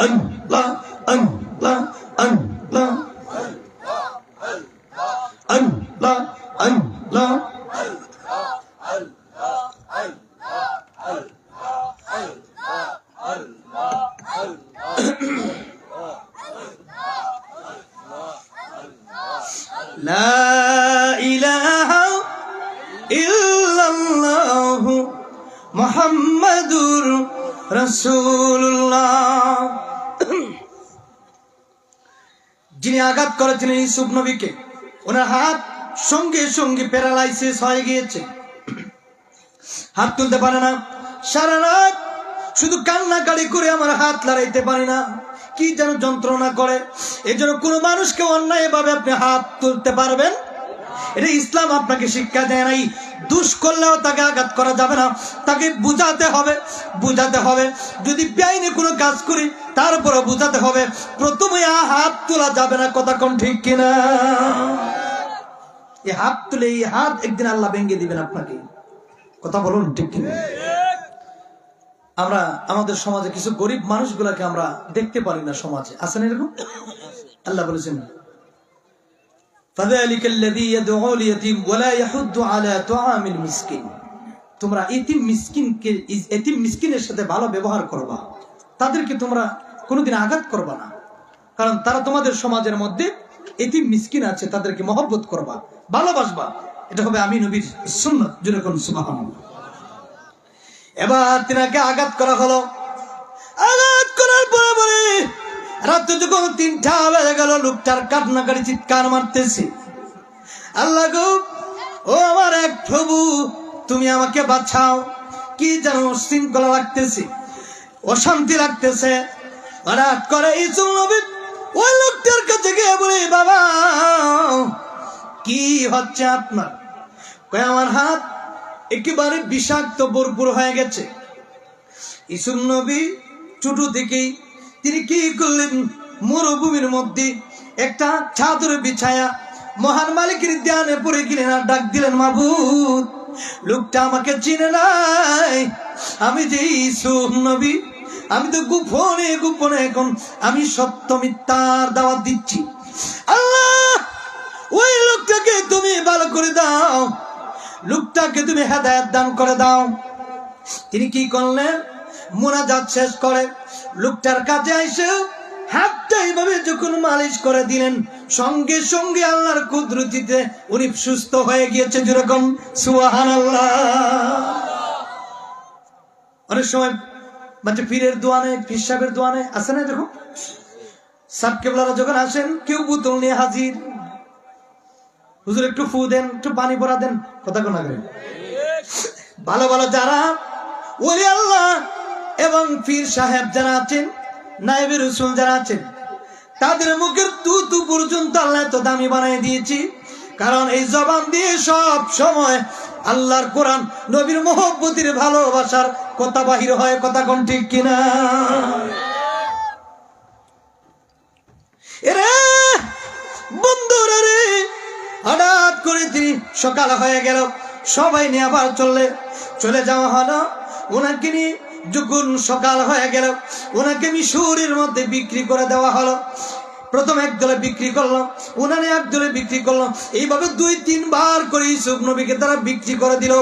আল্লাহ আল্লাহ আল্লাহ আল্লাহ। লা ইলাহা ইল্লাল্লাহু মুহাম্মাদুর রাসূলুল্লাহ। যিনি আঘাত করেছিলেন ইউসুফ নবীকে, ওনার হাত সঙ্গে সঙ্গে প্যারালাইসিস হয়ে গিয়েছে, হাত তুলতে পারে না। সারা রাত শুধু কান্নাকাটি করে আমার হাত লড়াইতে পারি না, কি যেন যন্ত্রণা করে। এই জন্য কোনো মানুষকে অন্যায় ভাবে আপনি হাত তুলতে পারবেন, এটা ইসলাম আপনাকে শিক্ষা দেয় নাই। দুষ করলেও তাকে আঘাত করা যাবে না, তাকে বুঝাতে হবে, বুঝাতে হবে। যদি বেআইনি কোনো কাজ করি তারপরে বুঝাতে হবে, প্রথমে হাত তোলা যাবে না। কথা কোন ঠিক কিনা? এই হাত তুলে, এই হাত একদিন আল্লাহ ভেঙে দিবেন আপনাকে। কথা বলুন ঠিক কিনা? আমরা আমাদের সমাজে কিছু গরিব মানুষগুলাকে আমরা দেখতে পারি না, সমাজে আছেন এরকম। আল্লাহ বলেছেন, তোমরা এতিম মিসকিনের সাথে ভালো ব্যবহার করবা, তাদেরকে তোমরা কোনোদিন আঘাত করবা না, কারণ তারা তোমাদের সমাজের মধ্যে এতিম মিসকিন আছে, তাদেরকে মহব্বত করবা, ভালোবাসবা। এটা হবে আমি নবীর সুন্নাত। জোরে কোন সুবহানাল্লাহ। এবার তিনাকে আঘাত করা হলো। আঘাত করার পরে রাত্রে যখন 3টা বেজে গেল, লোকটার কান্নাকাটি, চিৎকার মারতেছে, আল্লাহ গো, ও আমার এক প্রভু, তুমি আমাকে বাঁচাও। কি যেন শৃঙ্খলা লাগতেছে, অশান্তি লাগতেছে। হঠাৎ করে ইউসুফ নবী ওই লোকটার কাছে গিয়ে বলি, বাবা কি হচ্ছে আপনার? কই আমার হাত একেবারে বিষাক্ত ভরপুর হয়ে গেছে। ইউসুফ নবী ছোট থেকেই তিনি কি করলেন, মরুভূমির মধ্যে একটা চাদর বিছায়া মহান মালিকের ধ্যানে পড়ে গেলেন আর ডাক দিলেন, মাবুদ, লোকটা আমাকে চিনে নাই, আমি যে ইউসুফ নবী, আমি তো গোপনে গোপনে এখন আমি সত্য মিথ্যার দাওয়াত দিচ্ছি। আল্লাহ ওই লোকটাকে তুমি ভালো করে দাও, লোকটাকে তুমি হেদায়েত দান করে দাও। তিনি কি করলেন? মুনাজাত শেষ করে লোকটার কাছে এসে হাতটা এইভাবে যখন মালিশ করে দিলেন, সঙ্গে সঙ্গে আল্লাহর কুদরতিতে উনি সুস্থ হয়ে গিয়েছে। যেরকম সুবহানাল্লাহ। অনেক সময় মানে পীরের দোয়ানে, পীর সাহেবের দোয়ানে আছে না, দেখো সাব কেবলারা যখন আসেন কেউ বোতল নিয়ে হাজির, হুজুর একটু ফু দেন, একটু পানি ভরা দেন, কথা কোন আগে। ভালো ভালো যারা ওলি আল্লাহ এবং পীর সাহেব যারা আছেন, নায়েবে রাসূল যারা আছেন, তাদের মুখের তু পর্যন্ত আল্লাহ তো দামি বানিয়ে দিয়েছি, কারণ এই জবান দিয়ে সব সময় আল্লাহর কোরআন, নবীর মহব্বতের ভালোবাসার কথা বাহির হয়। কথা কোন ঠিক কিনা? এরে বন্ধুরা রে, হঠাৎ করে তিনি সকাল হয়ে গেল, সবাই নিয়ে আবার চলে যাওয়া হলো। ওনাকে নিয়ে যখন সকাল হয়ে গেল, ওনাকে মিশরের মধ্যে বিক্রি করে দেওয়া হলো। প্রথম একদলে বিক্রি করলো, উনানে একদলে বিক্রি করলো, এইভাবে 2-3 বার করে ইউসুফ নবীকে তারা বিক্রি করে দিল।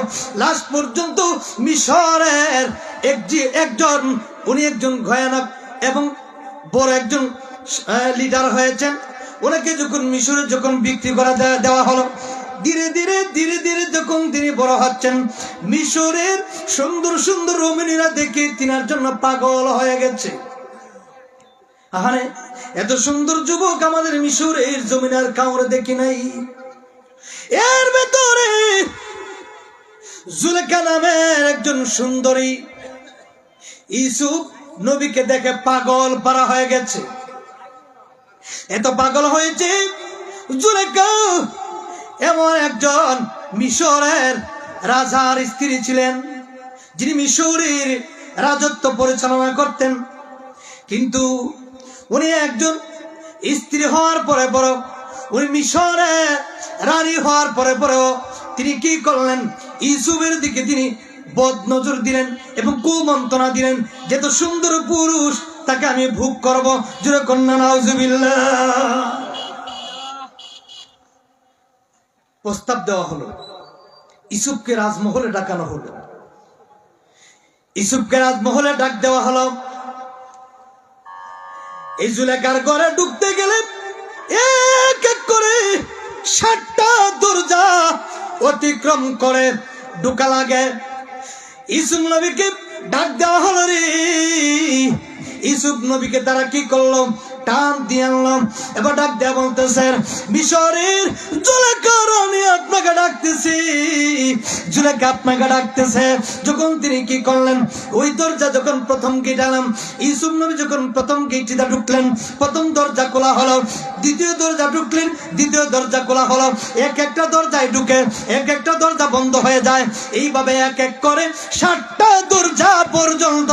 লাস্ট পর্যন্ত মিশরের একজন উনি একজন ভয়ানক এবং বড় একজন লিডার হয়েছেন। ওনাকে যখন মিশরে যখন বিক্রি করে দেওয়া হলো, ধীরে ধীরে ধীরে ধীরে যখন তিনি বড় হচ্ছেন, মিশরের সুন্দর সুন্দর রমণীরা দেখে তিনার জন্য পাগল হয়ে গেছে। আহারে, এত সুন্দর যুবক আমাদের মিশরের জমিনের কাউরে দেখি নাই। এর ভেতরে জুলেখা নামের একজন সুন্দরী ইউসুফ নবীকে দেখে পাগল পারা হয়ে গেছে। এত পাগল হয়েছে জুলেখা এমন একজন মিশরের রাজার স্ত্রী ছিলেন, যিনি মিশরের রাজত্ব পরিচালনা করতেন। কিন্তু উনি একজন স্ত্রী হওয়ার পরে পরে, উনি মিশরের রানী হওয়ার পরে পরেও তিনি কি করলেন? ইউসুফের দিকে তিনি বদ নজর দিলেন এবং কুমন্ত্রণা দিলেন, যে তো সুন্দর পুরুষ, তাকে আমি ভোগ করবো। জোরে কন্যা নাউজুবিল্লাহ। প্রস্তাব দেওয়া হলো, ইউসুফকে রাজমহলে ডাকানো হলো। ইউসুফকে রাজমহলে ডাক দেওয়া হলো। এই জুলেখার ঘরে ঢুকতে গেলে এক এক করে 7টা দরজা অতিক্রম করে ঢোকা লাগে। ইউসুফ নবীকে ডাক দেওয়া হলো রে। ইউসুফ নবীকে তারা কি করলো? টান দিয়ে আনলাম। এবার ডাক দেওয়া বলতেছে, মিশরের জুলেখা রানী আপনাকে ডাকতেছি, জুলেখা আপনাকে ডাকতেছে। যখন তিনি কি করলেন? ওই দরজা যখন প্রথম গেট আলাম, ইউসুফ নবী যখন প্রথম গেটটা ঢুকলেন, প্রথম দরজা খোলা হলো। দ্বিতীয় দরজা ঢুকলেন, দ্বিতীয় দরজা খোলা হলো। এক একটা দরজায় ঢুকে এক একটা দরজা বন্ধ হয়ে যায়। এইভাবে এক এক করে 7টা দরজা পর্যন্ত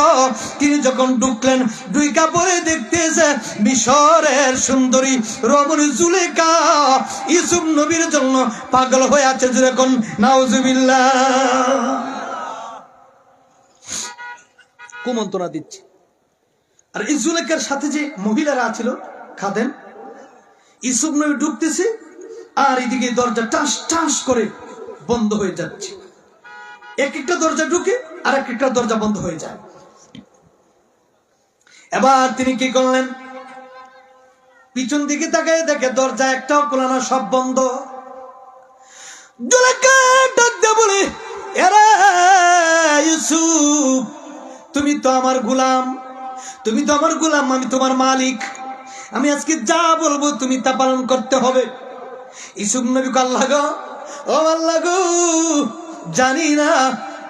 তিনি যখন ঢুকলেন, ঢুকা পরে দেখতেছে মিশরের সুন্দরী রমণী জুলেখা ইউসুফ নবীর জন্য পাগল হয়ে আছে। যেরকম নাউজুবিল্লাহ। কুমন্ত্রণা দিচ্ছে। আর এই জুলেখার সাথে যে মহিলারা ছিল খাদেম, ইউসুফ নবী ঢুকতেছে আর এদিকে দরজা টাস টাস করে বন্ধ হয়ে যাচ্ছে। এক একটা দরজা ঢুকে আর এক একটা দরজা বন্ধ হয়ে যায়। এবার তিনি কি করলেন? পিছন দিকে তাকায় দেখে দরজা একটাও খোলা না, সব বন্ধ। জুলেখা ডাক দিয়ে বলে, এরে ইউসুফ, তুমি তো আমার গোলাম, তুমি তো আমার গোলাম, আমি তোমার মালিক। আমি আজকে যা বলবো তুমি তা পালন করতে হবে। ইউসুফ নবী আল্লাহ গো, ও আল্লাহ গো, জানি না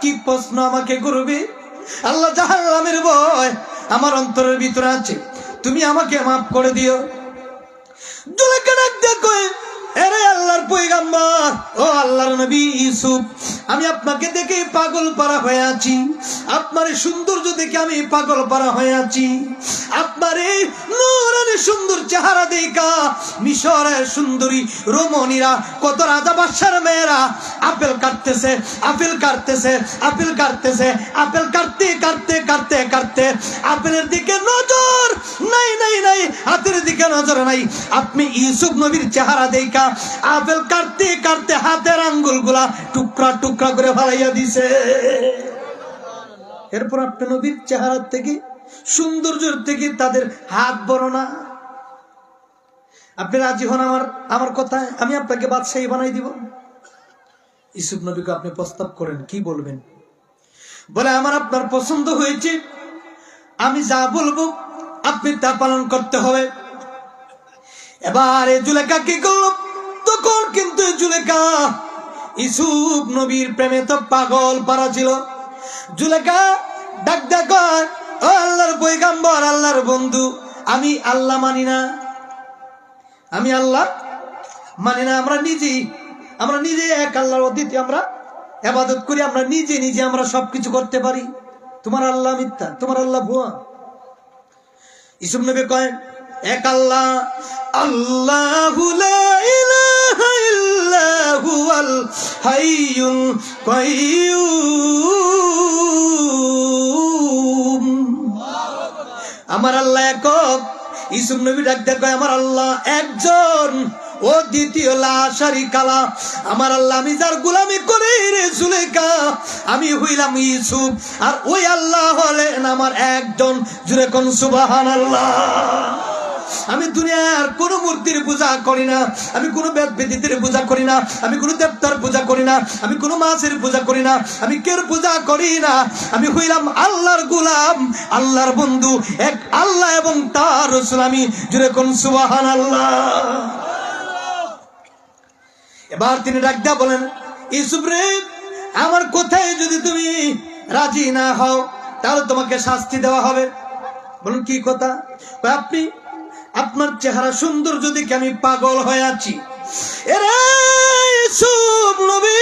কি প্রশ্ন আমাকে করবে। আল্লাহ, জাহান্নামের ভয় আমার অন্তরের ভিতরে আছে, তুমি আমাকে মাফ করে দিও। জুলেখা ডাক দিয়ে কয়, এরে আল্লাহর পয়গম্বর, ও আল্লাহর নবী ইউসুফ, আমি আপনাকে দেখে পাগল পারা হয়ে আছি, আপনার সৌন্দর্য দেখে আমি পাগল পারা হয়ে আছি, আপনার এই নূরের নুরানি সুন্দর চেহারা দেখা মিশরের সুন্দরী রমণীরা, কত রাজা বাদশার মেয়েরা আপেল কাটতেছে, আপেল কাটতেছে, আপেল কাটতেছে, আপেল কাটতে কাটতে কাটতে কাটতে আপেলের দিকে নজর নাই, নাই নাই, হাতের দিকে নজর নাই। আপনি ইউসুফ নবীর চেহারা দেখা আপেল কাটতে কাটতে হাতের আঙ্গুলগুলা টুকরা টুকরা করে ফালাইয়া দিছে। এরপর আপনি নবীর চেহারা থেকে, সৌন্দর্যের থেকে তাদের হাত বড় না। আপনি রাজি হন আমার কথায়, আমি আপনাকে বাদশাহী বানাই দিব। ইউসুফ নবীকে আপনি প্রস্তাব করেন, কি বলবেন? বলে আমার আপনার পছন্দ হয়েছে, আমি যা বলবো আপনি তা পালন করতে হবে। এবার জুলেখা কি করল? তখন কিন্তু জুলেখা ইউসুফ নবীর প্রেমে তো পাগল পারা ছিল। জুলেখা ডাক ডাক, ও আল্লাহর পয়গম্বর, আল্লাহর বন্ধু, আমি আল্লাহ মানি না, আমি আল্লাহ মানি না। আমরা নিজে এক আল্লাহর অতিথি, আমরা ইবাদত করি, আমরা নিজে নিজে আমরা সবকিছু করতে পারি। তোমার আল্লাহ মিথ্যা, তোমার আল্লাহ ভুয়া। ইউসুফ নবী কয়, এক আল্লাহ, আল্লাহু লা ইলাহা ইল্লা হুয়াল হাইয়ুল কাইয়্যুম। আমার আল্লাহ একক। ইউসুফ নবী ডাক দেয়, আমার আল্লাহ একজন, ও দ্বিতীয় লা শারীকা লাহ। আমার আল্লাহ, আমি যার গোলামি করি রে জুলেখা, আমি হইলাম ইউসুফ, আর ওই আল্লাহ হলেন আমার একজন। জুরে কোন সুবহানাল্লাহ। আমি দুনিয়ার কোন মূর্তির পূজা করি না, আমি কোন বেদ বেদিতের পূজা করি না, আমি কোন দেবতার পূজা করি না, আমি কোন মাছের পূজা করি না, আমি কের পূজা করি না। আমি হইলাম আল্লাহর গোলাম, আল্লাহর বন্ধু, এক আল্লাহ এবং তার রাসূল আমি। জুরে কোন সুবহানাল্লাহ। এবার তিনি ডাক দিয়া বলেন, ইউসুফ রে, আমার কথায় যদি তুমি রাজি না হও তাহলে তোমাকে শাস্তি দেওয়া হবে। বলুন কি কথা? আপনি, আপনার চেহারা সুন্দর যদি আমি পাগল হয়ে আছি, এরে ইউসুফ নবী,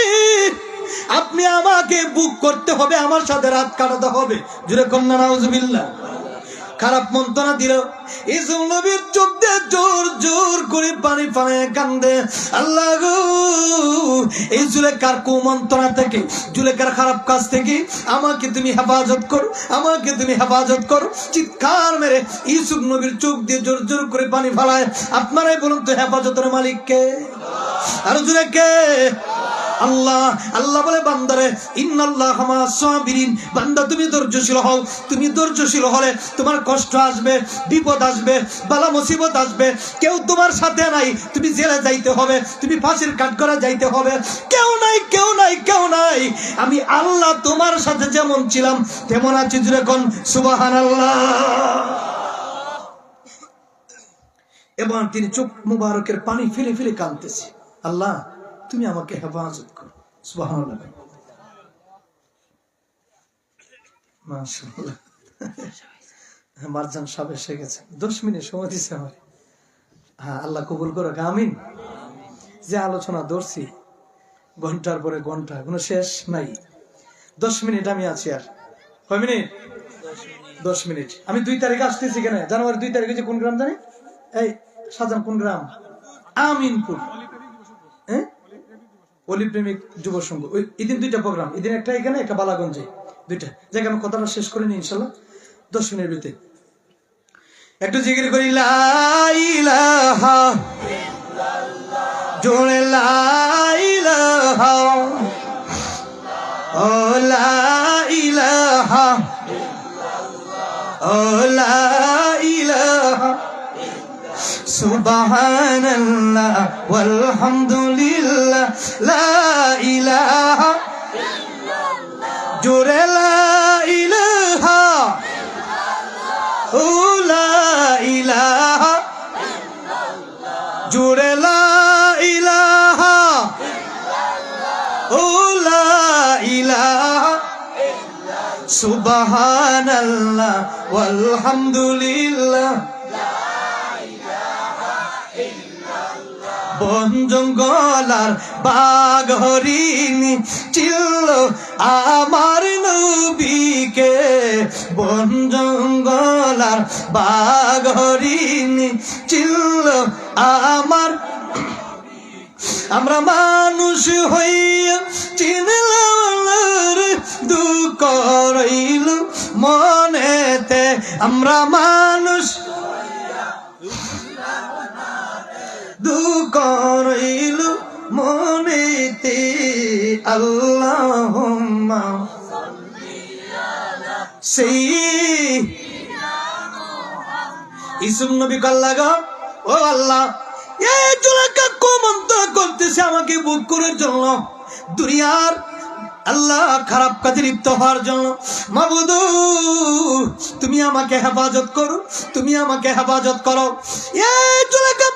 আপনি আমাকে বুক করতে হবে, আমার সাথে রাত কাটাতে হবে। জুরে কন্যা নাউজুবিল্লাহ। খারাপ মন্ত্রণা দিল। ইউসুফ নবীর চোখ দিয়ে জোর জোর করে পানি পানে কান্দে, আল্লাহ গো, এই জুলেখার কুমন্ত্রণা থেকে, জুলেখার খারাপ কাজ থেকে আমাকে তুমি হেফাজত করো, আমাকে তুমি হেফাজত করো। চিৎকার মেরে ইউসুফ নবীর চোখ দিয়ে জোর জোর করে পানি ফালায়। আপনারাই বলুন তো হেফাজতের মালিক কে? আর জুলে কে? আল্লাহ। আল্লাহ বলে বান্দারে, ইন্নাল্লাহা মা'আস সাবিরিন, বান্দা তুমি ধৈর্যশীল হও। তুমি ধৈর্যশীল হলে তোমার কষ্ট আসবে, বিপদ আসবে, বালা মুসিবত আসবে, কেউ তোমার সাথে নাই, তুমি জেলে যাইতে হবে, তুমি ফাঁসির কাঠগড়ায় যাইতে হবে, কেউ নাই, কেউ নাই, কেউ নাই। আমি আল্লাহ তোমার সাথে যেমন ছিলাম তেমন আছি। জুরে কোন সুবহানাল্লাহ। এবং তিনি চোখ মুবারকের পানি ফেলে ফেলে কাঁদতেছে, আল্লাহ তুমি আমাকে হেফাজত করো। সুবহানাল্লাহ। মাশাআল্লাহ। মারজান সাহেব এসে গেছে, 10 মিনিট সময় দিচ্ছে আমার। হ্যাঁ, আল্লাহ কবুল করুক, আমিন। যে আলোচনা ধরছি ঘন্টার পরে ঘন্টা, কোনো শেষ নাই। 10 মিনিট আমি আছি। আর কয় মিনিট? 10 মিনিট। আমি 2 তারিখে আসতেছি। কেন? জানুয়ারি 2 তারিখে যে কোন গ্রাম জানি? এই সাজান কোন গ্রাম? আমিনপুর। হ্যাঁ, অলি প্রেমিক যুব সংঘ। ওই এদিন 2টা প্রোগ্রাম, এদিন একটা এখানে, একটা বালাগঞ্জে, 2টা জায়গায়। আমি কথাটা শেষ করে নিই ইনশাল্লাহ 10 মিনিটের ভিতরে। একটু জিকির করি, লা ইলাহা ইল্লাল্লাহ, জোরে লা ইলাহা, ও লা ইলাহা ইল্লাল্লাহ, ও লা ইলাহা সুবহানাল্লাহ ওয়ালহামদুলিল্লাহ, লা ইলাহা ইল্লাল্লাহ, জোরে লা ইলাহা ইল্লাল্লাহ, ও লা ইলাহা ইল্লাল্লাহ, জোরে লা ইলাহা ইল্লাল্লাহ, ও লা ইলাহা ইল্লাল্লাহ, সুবহানাল্লাহ ওয়ালহামদুলিল্লাহ, বন জঙ্গলার বাঘ হরিণ চিল্ল আমার নবীকে, বন জঙ্গলার বাঘ হরিণ চিল্ল আমার। আমরা মানুষ হইয়া চিনলাম দুঃখ রইল মনেতে, আমরা মানুষ দুঃখ রইল মনেতে। আল্লাহুম্মা সেই ইসুম নবী কাল্লা গো, ও আল্লাহ এই জুলেখা কমন্ত করতেছে আমাকে বুক করার জন্য, দুনিয়ার আল্লাহ খারাপ কাজে লিপ্ত হওয়ার জন্য। মাবুদ তুমি আমাকে হেফাজত করো, তুমি আমাকে হেফাজত করো। এই জুলেখা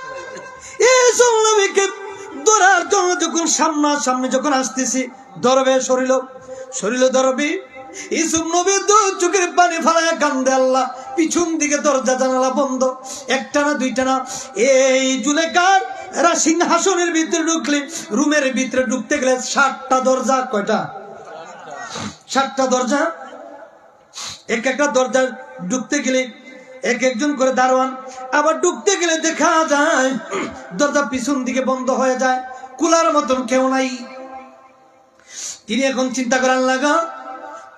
এই নবীকে ধরার জন্য যখন সামনে যখন আসতেছি, দরবে শরীর দরবে ইসুফ নবী চোখের পানি ফেলায় কান্দে। আল্লাহ পিছন দিকে দরজা জানালা বন্ধ, একটা না দুইটা না। এই জুলেখার সিংহাসনের ভিতরে ঢুকলে, রুমের ভিতরে ঢুকতে গেলে 7টা দরজা। কয়টা? 7টা দরজা। এক একটা দরজা ঢুকতে গেলে এক একজন করে দারোয়ান, আবার ঢুকতে গেলে দেখা যায় দরজা পিছন দিকে বন্ধ হয়ে যায়, কুলার মতন কেউ নাই। তিনি এখন চিন্তা করার লাগা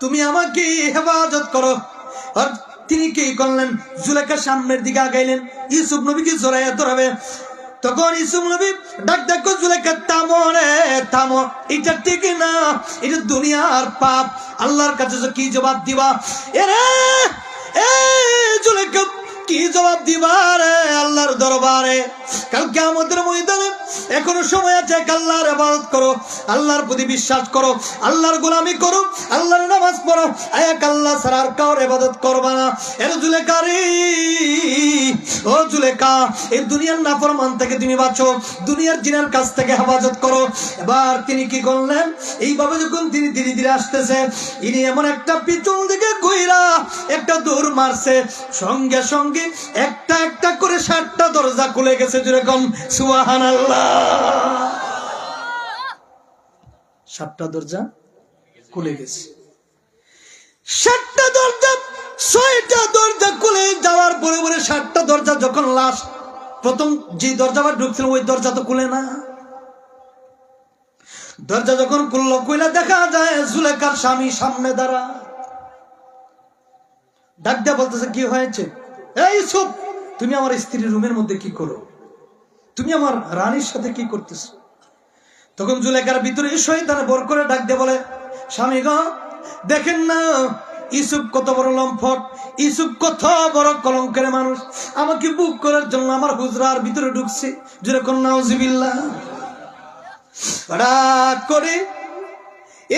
তুমি আমাকে হেফাজত করো। আর তিনি কি করলেন? জুলেখা সামনের দিকে আগাইলেন, ইউসুফ নবীকে জড়াইয়া ধরাবে। তখন ইউসুফ নবী ডাক ডাক জুলেখা, থামো রে থামো, এটা ঠিক না, এটা দুনিয়ার পাপ, আল্লাহর কাছে কি জবাব দিবা? এরে এ জুলেখা কি জবাব দিবা রে আল্লাহর দরবারে? কালকে আমাদের ময়দানে এখনো সময় আছে। আল্লাহর ইবাদত করো, আল্লাহর প্রতি বিশ্বাস করো, আল্লাহর গোলামি করো, আল্লাহর নামাজ পড়ো, এক আল্লাহ ছাড়া আর কারোর ইবাদত করবা না। এর জুলেখা রে, ও জুলেখা, এই দুনিয়ার নাফরমান থেকে তুমি বাঁচো, দুনিয়ার জিনের কাছ থেকে হেফাজত করো। এবার তিনি কি করলেন? এইভাবে যখন তিনি ধীরে ধীরে আসতেছে, ইনি এমন একটা পিছন দিকে কইরা একটা দৌড় মারছে, সঙ্গে সঙ্গে একটা একটা করে 7টা দরজা খুলে গেছে। যেরকম সুবহানাল্লাহ, 7টা দরজা খুলে গেছে। 7টা দরজা, 6টা দরজা খুলে যাওয়ার পরে 7টা দরজা যখন লাস্ট প্রথম যে দরজা ঢুকছিল ওই দরজা তো খুলে না। দরজা যখন খুললো, খুলে দেখা যায় জুলেখার স্বামী সামনে দাঁড়া। ডাক দিয়া বলতেছে, কি হয়েছে? এই ইউসুফ, তুমি আমার স্ত্রীর রুমের মধ্যে কি করো? তুমি আমার রানীর সাথে কি করতেছো? তখন জুলেখার ভিতরে শয়তান বর করে ডাক দিয়ে বলে, স্বামী গো, দেখেন না ইউসুফ কত বড় লম্পট, ইউসুফ কত বড় কলঙ্কের মানুষ, আমাকে বুক করার জন্য আমার হুজরার ভিতরে ঢুকছে। যেরকম নাউজুবিল্লাহ। রাগ করে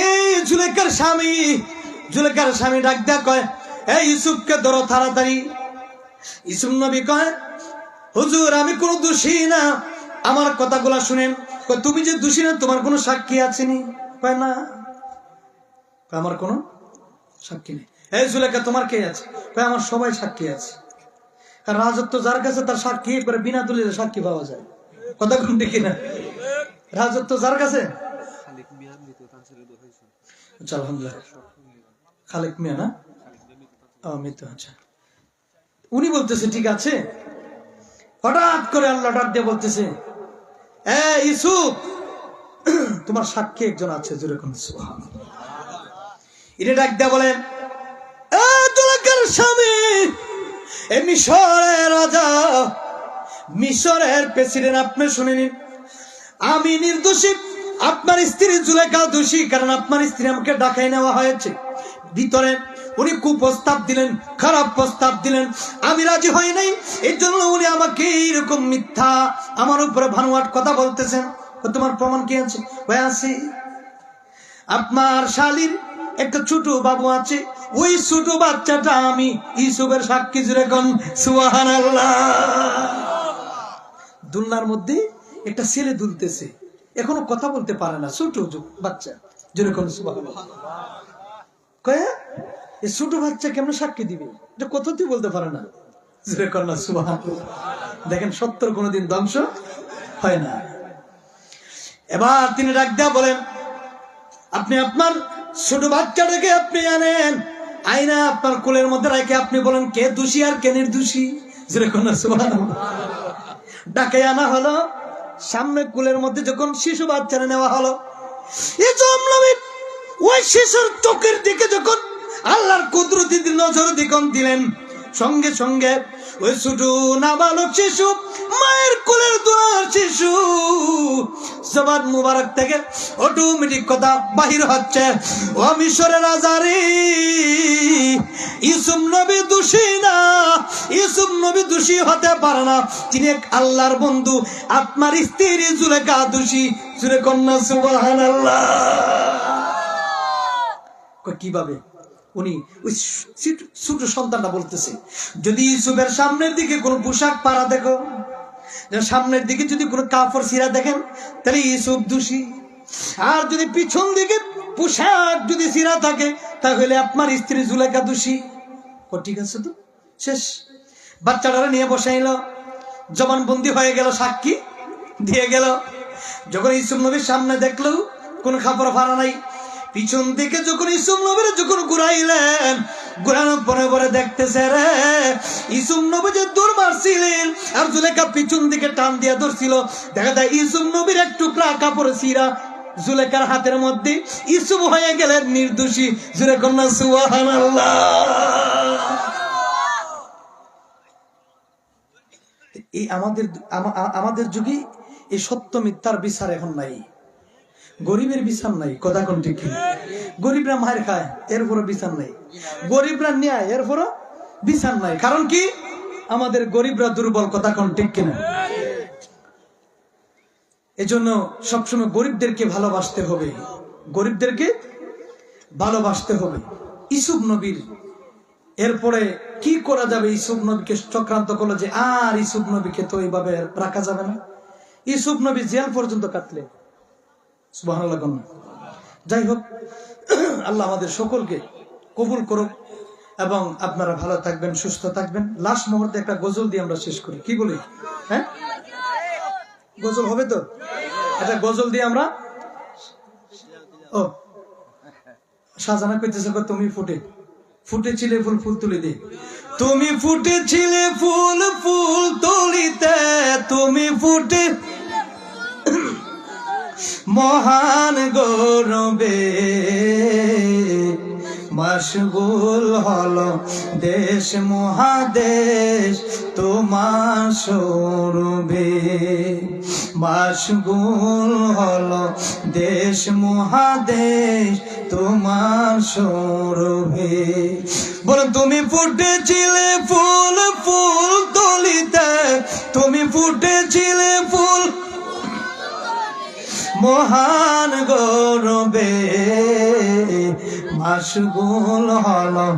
এই জুলেখার স্বামী ডাক দেয়া কয়, এই ইউসুফকে ধরো তাড়াতাড়ি। ইউসুফ নবী কয়, হুজুর আমি কোনো দোষী না, আমার কথাগুলা শুনেন। তুমি যে দোষী না, তোমার কোনো সাক্ষী আছেনি? কয় না, আমার কোনো সাক্ষী নেই। এই জুলেখা, তোমার কে আছে? কয় আমার সবাই সাক্ষী আছে। কারণ রাজত্ব যার কাছে তার সাক্ষী করে বিনা দলিলে সাক্ষী পাওয়া যায়। কথা কোন দেখি না? রাজত্ব যার কাছে। আলহামদুলিল্লাহ, খালেক মিয়া না, মৃত্যু। আচ্ছা, উনি বলতেছে ঠিক আছে। হঠাৎ করে আল্লাহ ডাক দিয়ে বলতেছে, এ ইউসুফ, তোমার সাক্ষী একজন আছে। যেরকম এটা ডাক দিয়ে বলেন, জুলেখার স্বামী, এই মিশরের রাজা, মিশরের প্রেসিডেন্ট, আপনি শুনে নিন, আমি নির্দোষী, আপনার স্ত্রী জুলেখা দোষী, কারণ আপনার স্ত্রী আমাকে ডাকাই নেওয়া হয়েছে। ভিতরে উনি কুপ্রস্তাব দিলেন, খারাপ প্রস্তাব দিলেন, আমি রাজি হই নাই। এই জন্য উনি আমাকে এরকম মিথ্যা আমার উপরে ভানুয়াট কথা বলতেছেন। তোমার প্রমাণ কি আছে? ভাই আছে, আপনার শালীর একটা ছোট বাবু আছে, ওই ছোট বাচ্চাটা আমি ইউসুফের সাক্ষী। যেরকম সুবহানাল্লাহ। দুলনার মধ্যে একটা ছেলে দুলতেছে, এখনো কথা বলতে পারে না, ছোট বাচ্চা। যেরকম সুবহানাল্লাহ। কয়ে এই ছোট বাচ্চা কেমন সাক্ষী দিবে? এটা কথাতেই বলতে পারে না। যেরকম না সুবহানাল্লাহ। দেখেন, সত্যর কোনোদিন ধ্বংস হয় না। এবার তিনি ডাক দেয়া বলেন, আপনি আপনার ছোট বাচ্চাটাকে আপনি আনেন, আইনা আপনার কোলের মধ্যে রেখে আপনি বলেন কে দোষী আর কে নির্দোষী। ডাকে আনা হলো, সামনে কোলের মধ্যে যখন শিশু বাচ্চারা নেওয়া হলো, ওই শিশুর চোখের দিকে যখন আল্লাহর কুদরতি নজর দিকন দিলেন, সঙ্গে সঙ্গে ওই ছোট নাবালক শিশু, মায়ের কোলের দুলার শিশু, জবান মুবারক থেকে অটোমেটিক কথা বাহির হচ্ছে, ও মিশরের রাজারে, ইউসুফ নবী দোষী না, ইউসুফ নবী দোষী হতে পারে না, তিনি এক আল্লাহর বন্ধু, আপনার স্ত্রী জুলেখা দোষী। জুরে কন্যা সুবহানাল্লাহ। কিভাবে উনি ওই ছোট সন্তানটা বলতেছে, যদি ইউসুফের সামনের দিকে কোন পোশাক পাড়া দেখো, সামনের দিকে যদি কোনো কাপড় ছিঁড়া দেখেন, তাহলে ইউসুফ দোষী, আর যদি পিছন দিকে পোশাক যদি ছিঁড়া থাকে, তাহলে আপনার স্ত্রী জুলেখা দোষী। ঠিক আছে, তো শেষ। বাচ্চাটারা নিয়ে বসাইল, জবানবন্দি হয়ে গেল, সাক্ষী দিয়ে গেল। যখন ইউসুফ নবীর সামনে দেখলো কোন কাপড় ফাড়া নাই, পিছন দিকে যখন ইউসুফ নবীর যখন ঘুরাইলেন, ঘুরানোর পরে পরে দেখতেছে রে, ইউসুফ নবী যে দৌড় মারছিলেন আর জুলেখা পিছন দিকে টান দিয়া ধরছিল, দেখা যায় ইউসুফ নবীর এক টুকরা কাপড় ছিঁড়া জুলেখার হাতের মধ্যে, ইউসুফ হয়ে গেলেন নির্দোষী। জুরে কন্যা সুবহানাল্লাহ। এই আমাদের যুগে এই সত্য মিথ্যার বিচার এখন নাই, গরিবের বিচার নাই। কথা কোন ঠিক? গরিবরা মার খায়, এরপরও বিচার নাই, গরিবরা ন্যায়, এরপরও বিচার নাই। কারণ কি? আমাদের গরিবরা দুর্বল। কথা কোন ঠিক কিনা? এজন্য সবসময় গরিবদেরকে ভালোবাসতে হবে, গরিবদেরকে ভালোবাসতে হবে। ইউসুফ নবীর এরপরে কি করা যাবে? ইউসুফ নবীকে চক্রান্ত করলো যে আর ইউসুফ নবীকে তো এইভাবে রাখা যাবে না। ইউসুফ নবী জেল পর্যন্ত কাটলেন। সুবহানাল্লাহ। যাই হোক, আল্লাহ আমাদের সকলকে কবুল করুক এবং আপনারা ভালো থাকবেন, সুস্থ থাকবেন। লাস্ট মুহূর্তে একটা গজল দিয়ে আমরা শেষ করি, কি বলি? হ্যাঁ, গজল হবে তো? একটা গজল দিয়ে আমরা, ও সাজানা কইতেছে তুমি ফুটেছিলে ফুল ফুল তুলি দে, তুমি ফুটেছিলে ফুল ফুল তুলিতে, তুমি ফুটে মহান গৌরবে, মশগুল হলো দেশ মহাদেশ তোমার সৌরভে, মশগুল হলো দেশ মহাদেশ তোমার সৌরভে। বলো তুমি ফুটেছিলে ফুল ফুল তুলিতে, তুমি ফুটেছিলে ফুল মহান গৌরবে, মশগুল হলো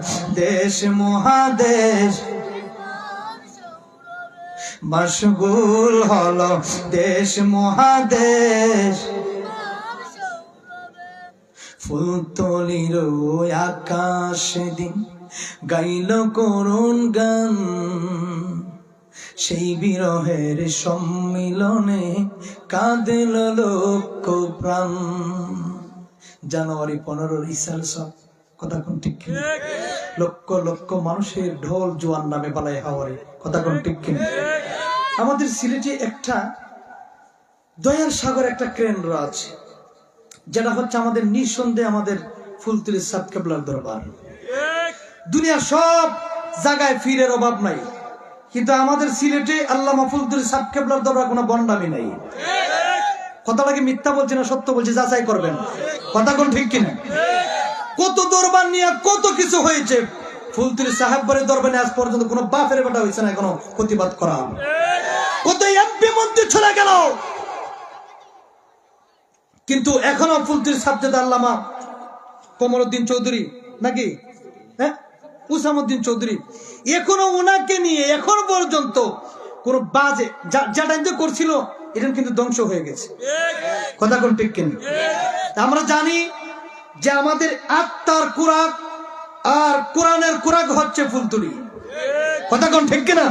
দেশ মহাদেশ, মশগুল হলো দেশ মহাদেশ। ফুলতলির আকাশ দিন গাইল করুণ গান, সেই বিরহের সম্মিলনে কাঁদিল লক্ষ প্রাণ। জানুয়ারি 15 ইসাল সব। কথা কোন ঠিক? লক্ষ লক্ষ মানুষের ঢোল জোয়ান নামে পালায় হাওয়ারে। কথা কোন ঠিক? আমাদের সিলেটে একটা দয়ার সাগর একটা কেন্দ্র আছে, যেটা হচ্ছে আমাদের নিঃসন্দেহে আমাদের ফুলতলি সাদ কেবলার দরবার। দুনিয়ার সব জায়গায় ফিরের অভাব নাই, কিন্তু আমাদের সিলেটে আল্লামা ফুলতলি সাদ কেবলার দরবার কোনো বন্ডামি নাই। কথাটাকে মিথ্যা বলছি না সত্য বলছি, যাচাই করবেন। কথা কোন ঠিক কিনা? কত দরবার নিয়ে কত কিছু হয়েছে, ফুলতলি সাহেববাড়ির দরবারে আজ পর্যন্ত কোনো বাপের বেটা হয়েছে না কোনো প্রতিবাদ করা। কত এমপি মন্ত্রী চলে গেল, কিন্তু এখনো ফুলতলি সাজ্জাদ আল্লামা কমরউদ্দিন চৌধুরী নাকি, হ্যাঁ, উসামউদ্দিন চৌধুরী, এখনো ওনাকে নিয়ে এখন পর্যন্ত কোন বাজে যেটা করছিল এটা কিন্তু ধ্বংস হয়ে গেছে। কথা কোন ঠিক কিনা? আমরা জানি যে আমাদের আত্মার কুরাক আর কোরআনের কুরাক হচ্ছে ফুলতলি। কথা কোন ঠিক কিনা?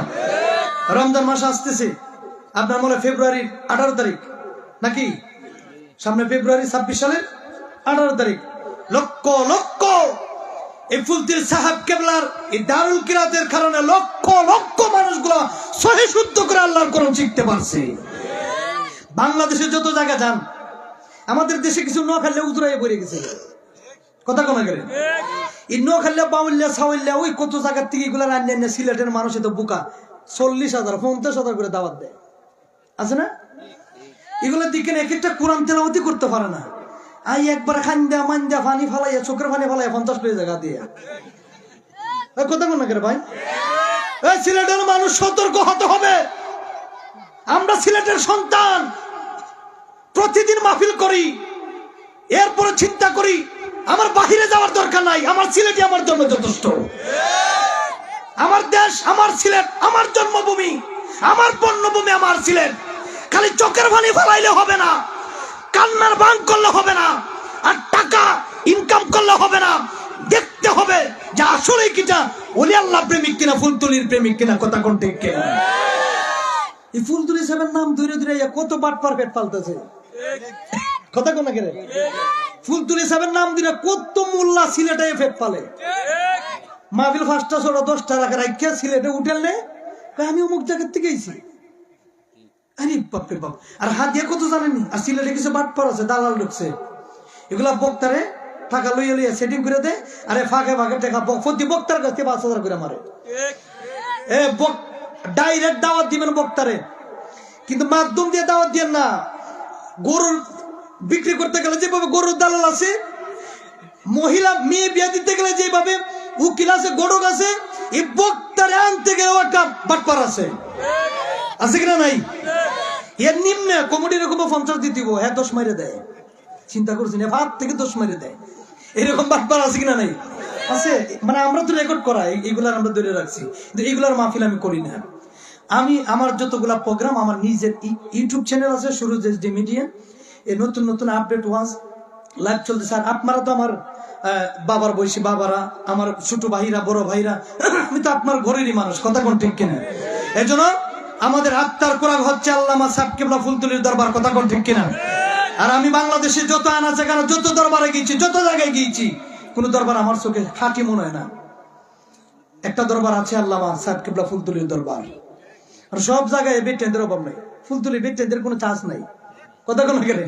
রমজান মাস আসতেছে, আপনার মনে ফেব্রুয়ারির 18 তারিখ নাকি সামনে ফেব্রুয়ারি 26 সালের 18 তারিখ লক্ষ লক্ষ এই ফুলতির সাহেব কেবলার এই দারুল কিরাতের কারণে লক্ষ লক্ষ মানুষগুলো সহি শুদ্ধ করে আল্লাহর কোরআন শিখতে পারছে। বাংলাদেশে যত জায়গা যান, আমাদের দেশে কিছু নোয়াখালী উজরাই পড়ে গেছে, কথা কোনা করে এই নোয়াখালী বাউল্যা সাউল্যা ওই কত জায়গার থেকে এগুলা রান্না সিলেটের মানুষ এত বোকা 40,000 50,000 করে দাওয়াত দেয়, আছে না? এগুলোর দিকে এক একটা কোরআন তেলাওয়াতি করতে পারে না, আই একবার খান্দা মান্দা পানি ফালাইয়া চোখের পানি ফালাইয়া 50 করে জায়গা দিয়ে, কথা কোনা করে ভাই? এই সিলেটের মানুষ সতর্ক হতে হবে। আমরা সিলেটের সন্তান, প্রতিদিন মাহফিল করি, এরপরে চিন্তা করি আমার বাহিরে যাওয়ার দরকার নাই, আমার সিলেটই আমার জন্য যথেষ্ট। আমার দেশ আমার সিলেট, আমার জন্মভূমি, আমার পণ্যভূমি আমার সিলেট। খালি চোখের পানি ফেলাইলে হবে না, কান্নার বান করলে হবে না, আর টাকা ইনকাম করলে হবে না, দেখতে হবে যে আসলে কিটা ওলি আল্লাহ প্রেমিক কিনা ফুলতুলির প্রেমিক কিনা, কথা কোন ঠিক কিনা। এই ফুলতুলি সাহেবের নাম ধরে ধরে কত বাট পারফেক্ট পাল্টাছে, কথা কোন কেন? ফুলতুলি সাহেবের নাম দিলে কত মোল্লা সিলেটে ফেট পালে, মাহফিল 5টা 6টা 10টা রাখা রাখিয়া সিলেটে উঠেলে আমি অমুক জায়গার থেকে আইছি, আরে বাপরে বাপ। আর হাত দিয়ে কত জানেনি, আর সিলেটে কিছু বাট পার আছে, দালাল ঢুকছে, এগুলা বক্তারে টাকা লইয়া লইয়া সেটিং করে দেয়, আরে ফাঁকে ফাঁকে টাকা প্রতি বক্তার কাছে 5,000 করে মারে। এ ডাইরেক্ট দাওয়াত দিবেন বক্তারে, কিন্তু মাধ্যম দিয়ে দাওয়াত দিয়েন না। গরুর বিক্রি করতে গেলে যেভাবে গরুর দালাল আছে, মহিলা মেয়ে বিয়ে দিতে গেলে যেভাবে উকিল আছে, গড়ক আছে, এই বক্তারে আনতে গেলেও একটা বাটপার আছে, আছে কিনা নাই? এর নিম্নে কমিটি এরকম 50 দিয়ে দিব, হ্যাঁ 10 মাইরে দেয়, চিন্তা করছেন, ভাত থেকে 10 মাইরে দেয়, এরকম বাটপার আছে কিনা নাই? আছে। মানে আমরা তো রেকর্ড করা এগুলার আমরা ধরে রাখছি, কিন্তু এগুলার মাহফিল আমি করি না। আমি আমার যতগুলা প্রোগ্রাম আমার নিজের ইউটিউব চ্যানেল আছে সুরজ এসডি মিডিয়া, এই নতুন নতুন আপডেট ওয়াজ লাইভ চলতেছে। আর আপনারা তো আমার বাবার বয়সী বাবারা, আমার ছোট ভাইরা, বড় ভাইরা, আমি তো আপনার ঘরেরই মানুষ, কথা কোন ঠিক কিনা? এই জন্য আমাদের আত্মার কোরআন হচ্ছে আল্লামা সাহেব কেবলা ফুলতুলির দরবার, কথা কোন ঠিক কিনা? আর আমি বাংলাদেশে যত আনাচে কানা যত দরবারে গিয়েছি, যত জায়গায় গিয়েছি, কোন দরবার আমার চোখে খাঁটি মনে হয় না। একটা দরবার আছে আল্লামা সাহেব কেবলা ফুলতুলির দরবার, আর সব জায়গায় বেটেন্দের অভাব নাই, ফুলতুলি বেটেন্দের কোনো চান্স নাই, কথা কোন গেলে।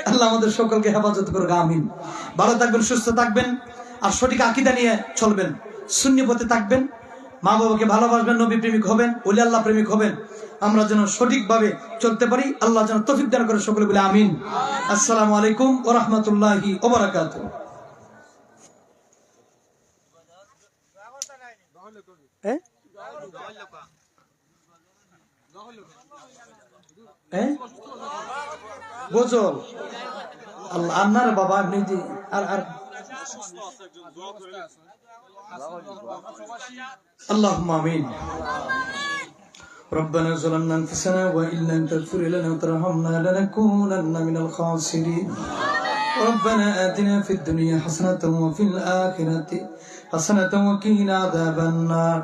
আল্লাহ আমাদের সকলকে হেফাজত করুক, আমিন। ভালো থাকবেন, সুস্থ থাকবেন, আর সঠিক আকীদা নিয়ে চলবেন, সুন্নি পথে থাকবেন, মা বাবাকে ভালোবাসবেন, নবী প্রেমিক হবেন, ওলি আল্লাহ প্রেমিক হবেন। আমরা যেন সঠিকভাবে চলতে পারি, আল্লাহ যেন তৌফিক দান করে, সকলে বলে আমিন। আসসালামু আলাইকুম ওয়া রাহমাতুল্লাহি ওয়া বারাকাতুহু। গজল আল্লাহ আন্নার বাবা আপনি যে আর আল্লাহুম্মা আমিন। ربنا ظلمنا انفسنا وان لم تغفر لنا وترحمنا لنكونن من الخاسرين. ربنا آتنا في الدنيا حسنة وفي الآخرة حسنة وقنا عذاب النار.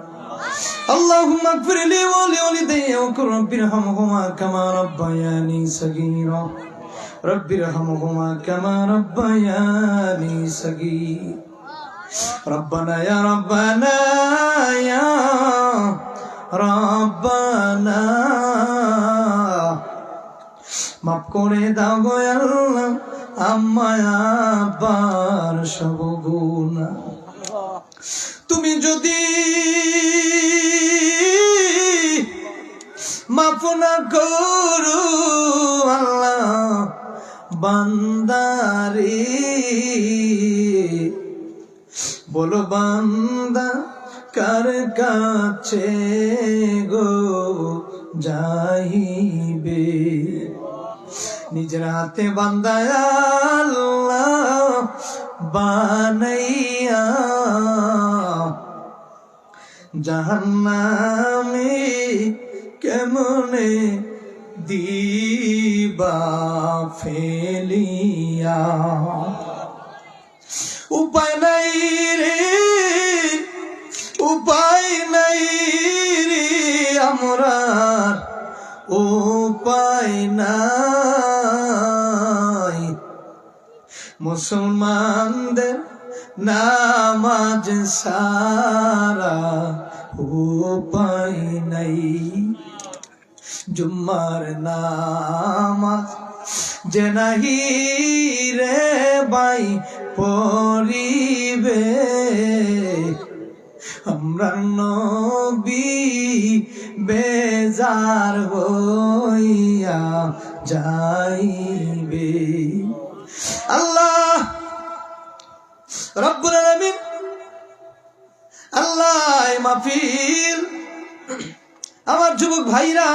اللهم اغفر لي ولوالدي وقل رب ارحمهما كما ربياني صغيرا. رب ارحمهما كما ربياني صغيرا. ربنا يا ربنا يا ربنا মাফ করে দাও গো আল্লাহ আমায় আবার সব গুনাহ। তুমি যদি মাফ না করো আল্লাহ বান্দারে, বলো বান্দা কার কাছে গো যাইবে। নিজের হাতে বান্দা আল্লাহ বানাইয়া জাহান্নামে কেমনে দিবা ফেলিয়া। উপায় নাই রে, উপায় নাই রে আমরার, উপায় নাই মুসলমানদের নামাজ সারা উপায় নাই, জুম্মার নামাজ যে নাহি রে ভাই পড়িবে, আমরা নবী বেজার হইয়া যাইবে। আল্লাহ রব্বুল আলামিন, আল্লাহ মাহফিল আমার যুবক ভাইরা,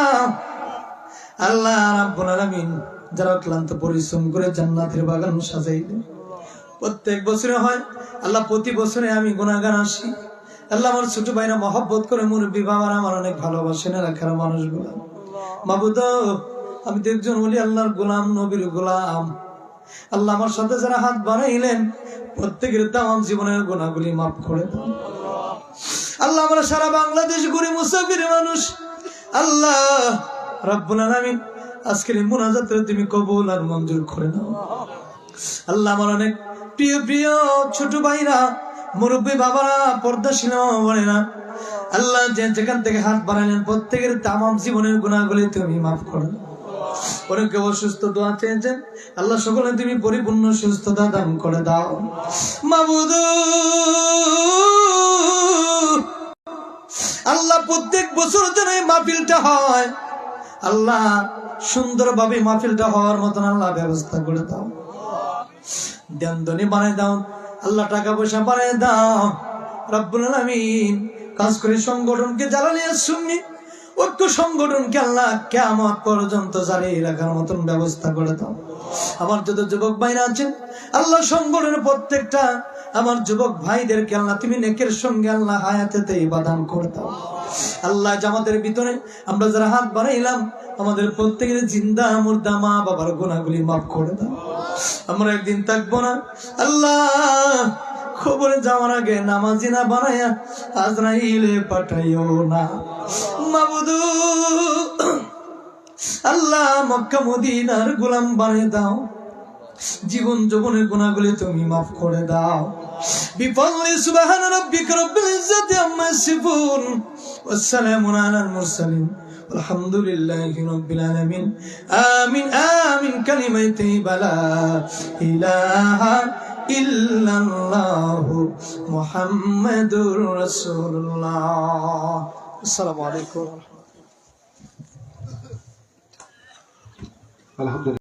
আল্লাহ রব্বুল আলামিন যারা ক্লান্ত পরিশ্রম করে জান্নাতের বাগান সাজাইলেন, প্রত্যেক বছরে হয় আল্লাহ, প্রতি বছরে আমি গুনাহগার আসি আল্লাহ, আমার ছোট ভাইরা মহব্বত করে মুরব্বী বাবারা আমার অনেক ভালোবাসেন এলাকার মানুষগুলো। মাবুদ আমি তো একজন ওলি আল্লাহর গোলাম, নবীর গোলাম। আল্লাহ আমার সাথে যারা হাত বাড়াইলেন প্রত্যেকের তামাম জীবনের গুনাহগুলি মাফ করে দাও। আল্লাহ আমরা সারা বাংলাদেশ ঘুরে মুসাফির মানুষ, আল্লাহ রব্বুল আলামিন আজকের এই মুনাজাতটা তুমি কবুল আর মঞ্জুর করে নাও। আল্লাহ আমার অনেক প্রিয় প্রিয় ছোট ভাইরা, মুরব্বী বাবারা, পর্দাশীল বোনেরা, আল্লাহ যেখান থেকে হাত বাড়াইলেন প্রত্যেকের তামাম জীবনের গুনাহগুলি তুমি মাফ করো। অনেকে অসুস্থ দোয়া চেয়েছেন, আল্লাহ সকলে তুমি পরিপূর্ণ সুস্থতা দান করে দাও। মাবুদ আল্লাহ প্রত্যেক বছর যেন এই মাহফিলটা হয়, আল্লাহ সুন্দরভাবে মাহফিলটা হওয়ার মতন আল্লাহ ব্যবস্থা করে দাও। দেনদনি বানাই দাও আল্লাহ, টাকা পয়সা বানাই দাও রব্বুল আলামিন। কাজ করে সংগঠনকে জ্বালালিয়া সুন্নি ঐক্য সংগঠনকে আল্লাহ কিয়ামত পর্যন্ত জারি রাখার মতন ব্যবস্থা করে দাও। আমার যত যুবক ভাইরা আছেন আল্লাহ সংগঠনের প্রত্যেকটা আমার যুবক ভাইদেরকে আল্লাহ তুমি নেকের সঙ্গে আল্লাহ হায়াতেতে ইবাদত করে দাও। আল্লাহ জামাতের ভিতরে আমরা যারা হাত বাড়াইলাম আমাদের প্রত্যেকের জিন্দা মুর্দা মা বাবার গুনাহগুলি মাফ করে দাও। আমরা একদিন থাকবো না আল্লাহ, খবরে যাওয়ার আগে নামাজি না বানায়া আজরাইলে পাঠাইও না। মাবুদ আল্লাহ মক্কা মদিনার গোলাম বানিয়ে দাও, জীবন যৌবনের গুনাহগুলি তুমি মাফ করে দাও। বিফাদলি সুবহানা রাব্বিকা রাব্বিল ইজ্জাতি আম্মা ইয়াসিফুন ওয়া সালামুন আলাল মুরসালিন আলহামদুলিল্লাহি রাব্বিল আলামিন। আমিন আমিন কালিমাতি বালা ইলাহা ইল্লাল্লাহু মুহাম্মাদুর রাসূলুল্লাহ। আসসালামু আলাইকুম। আলহামদুলিল্লাহ।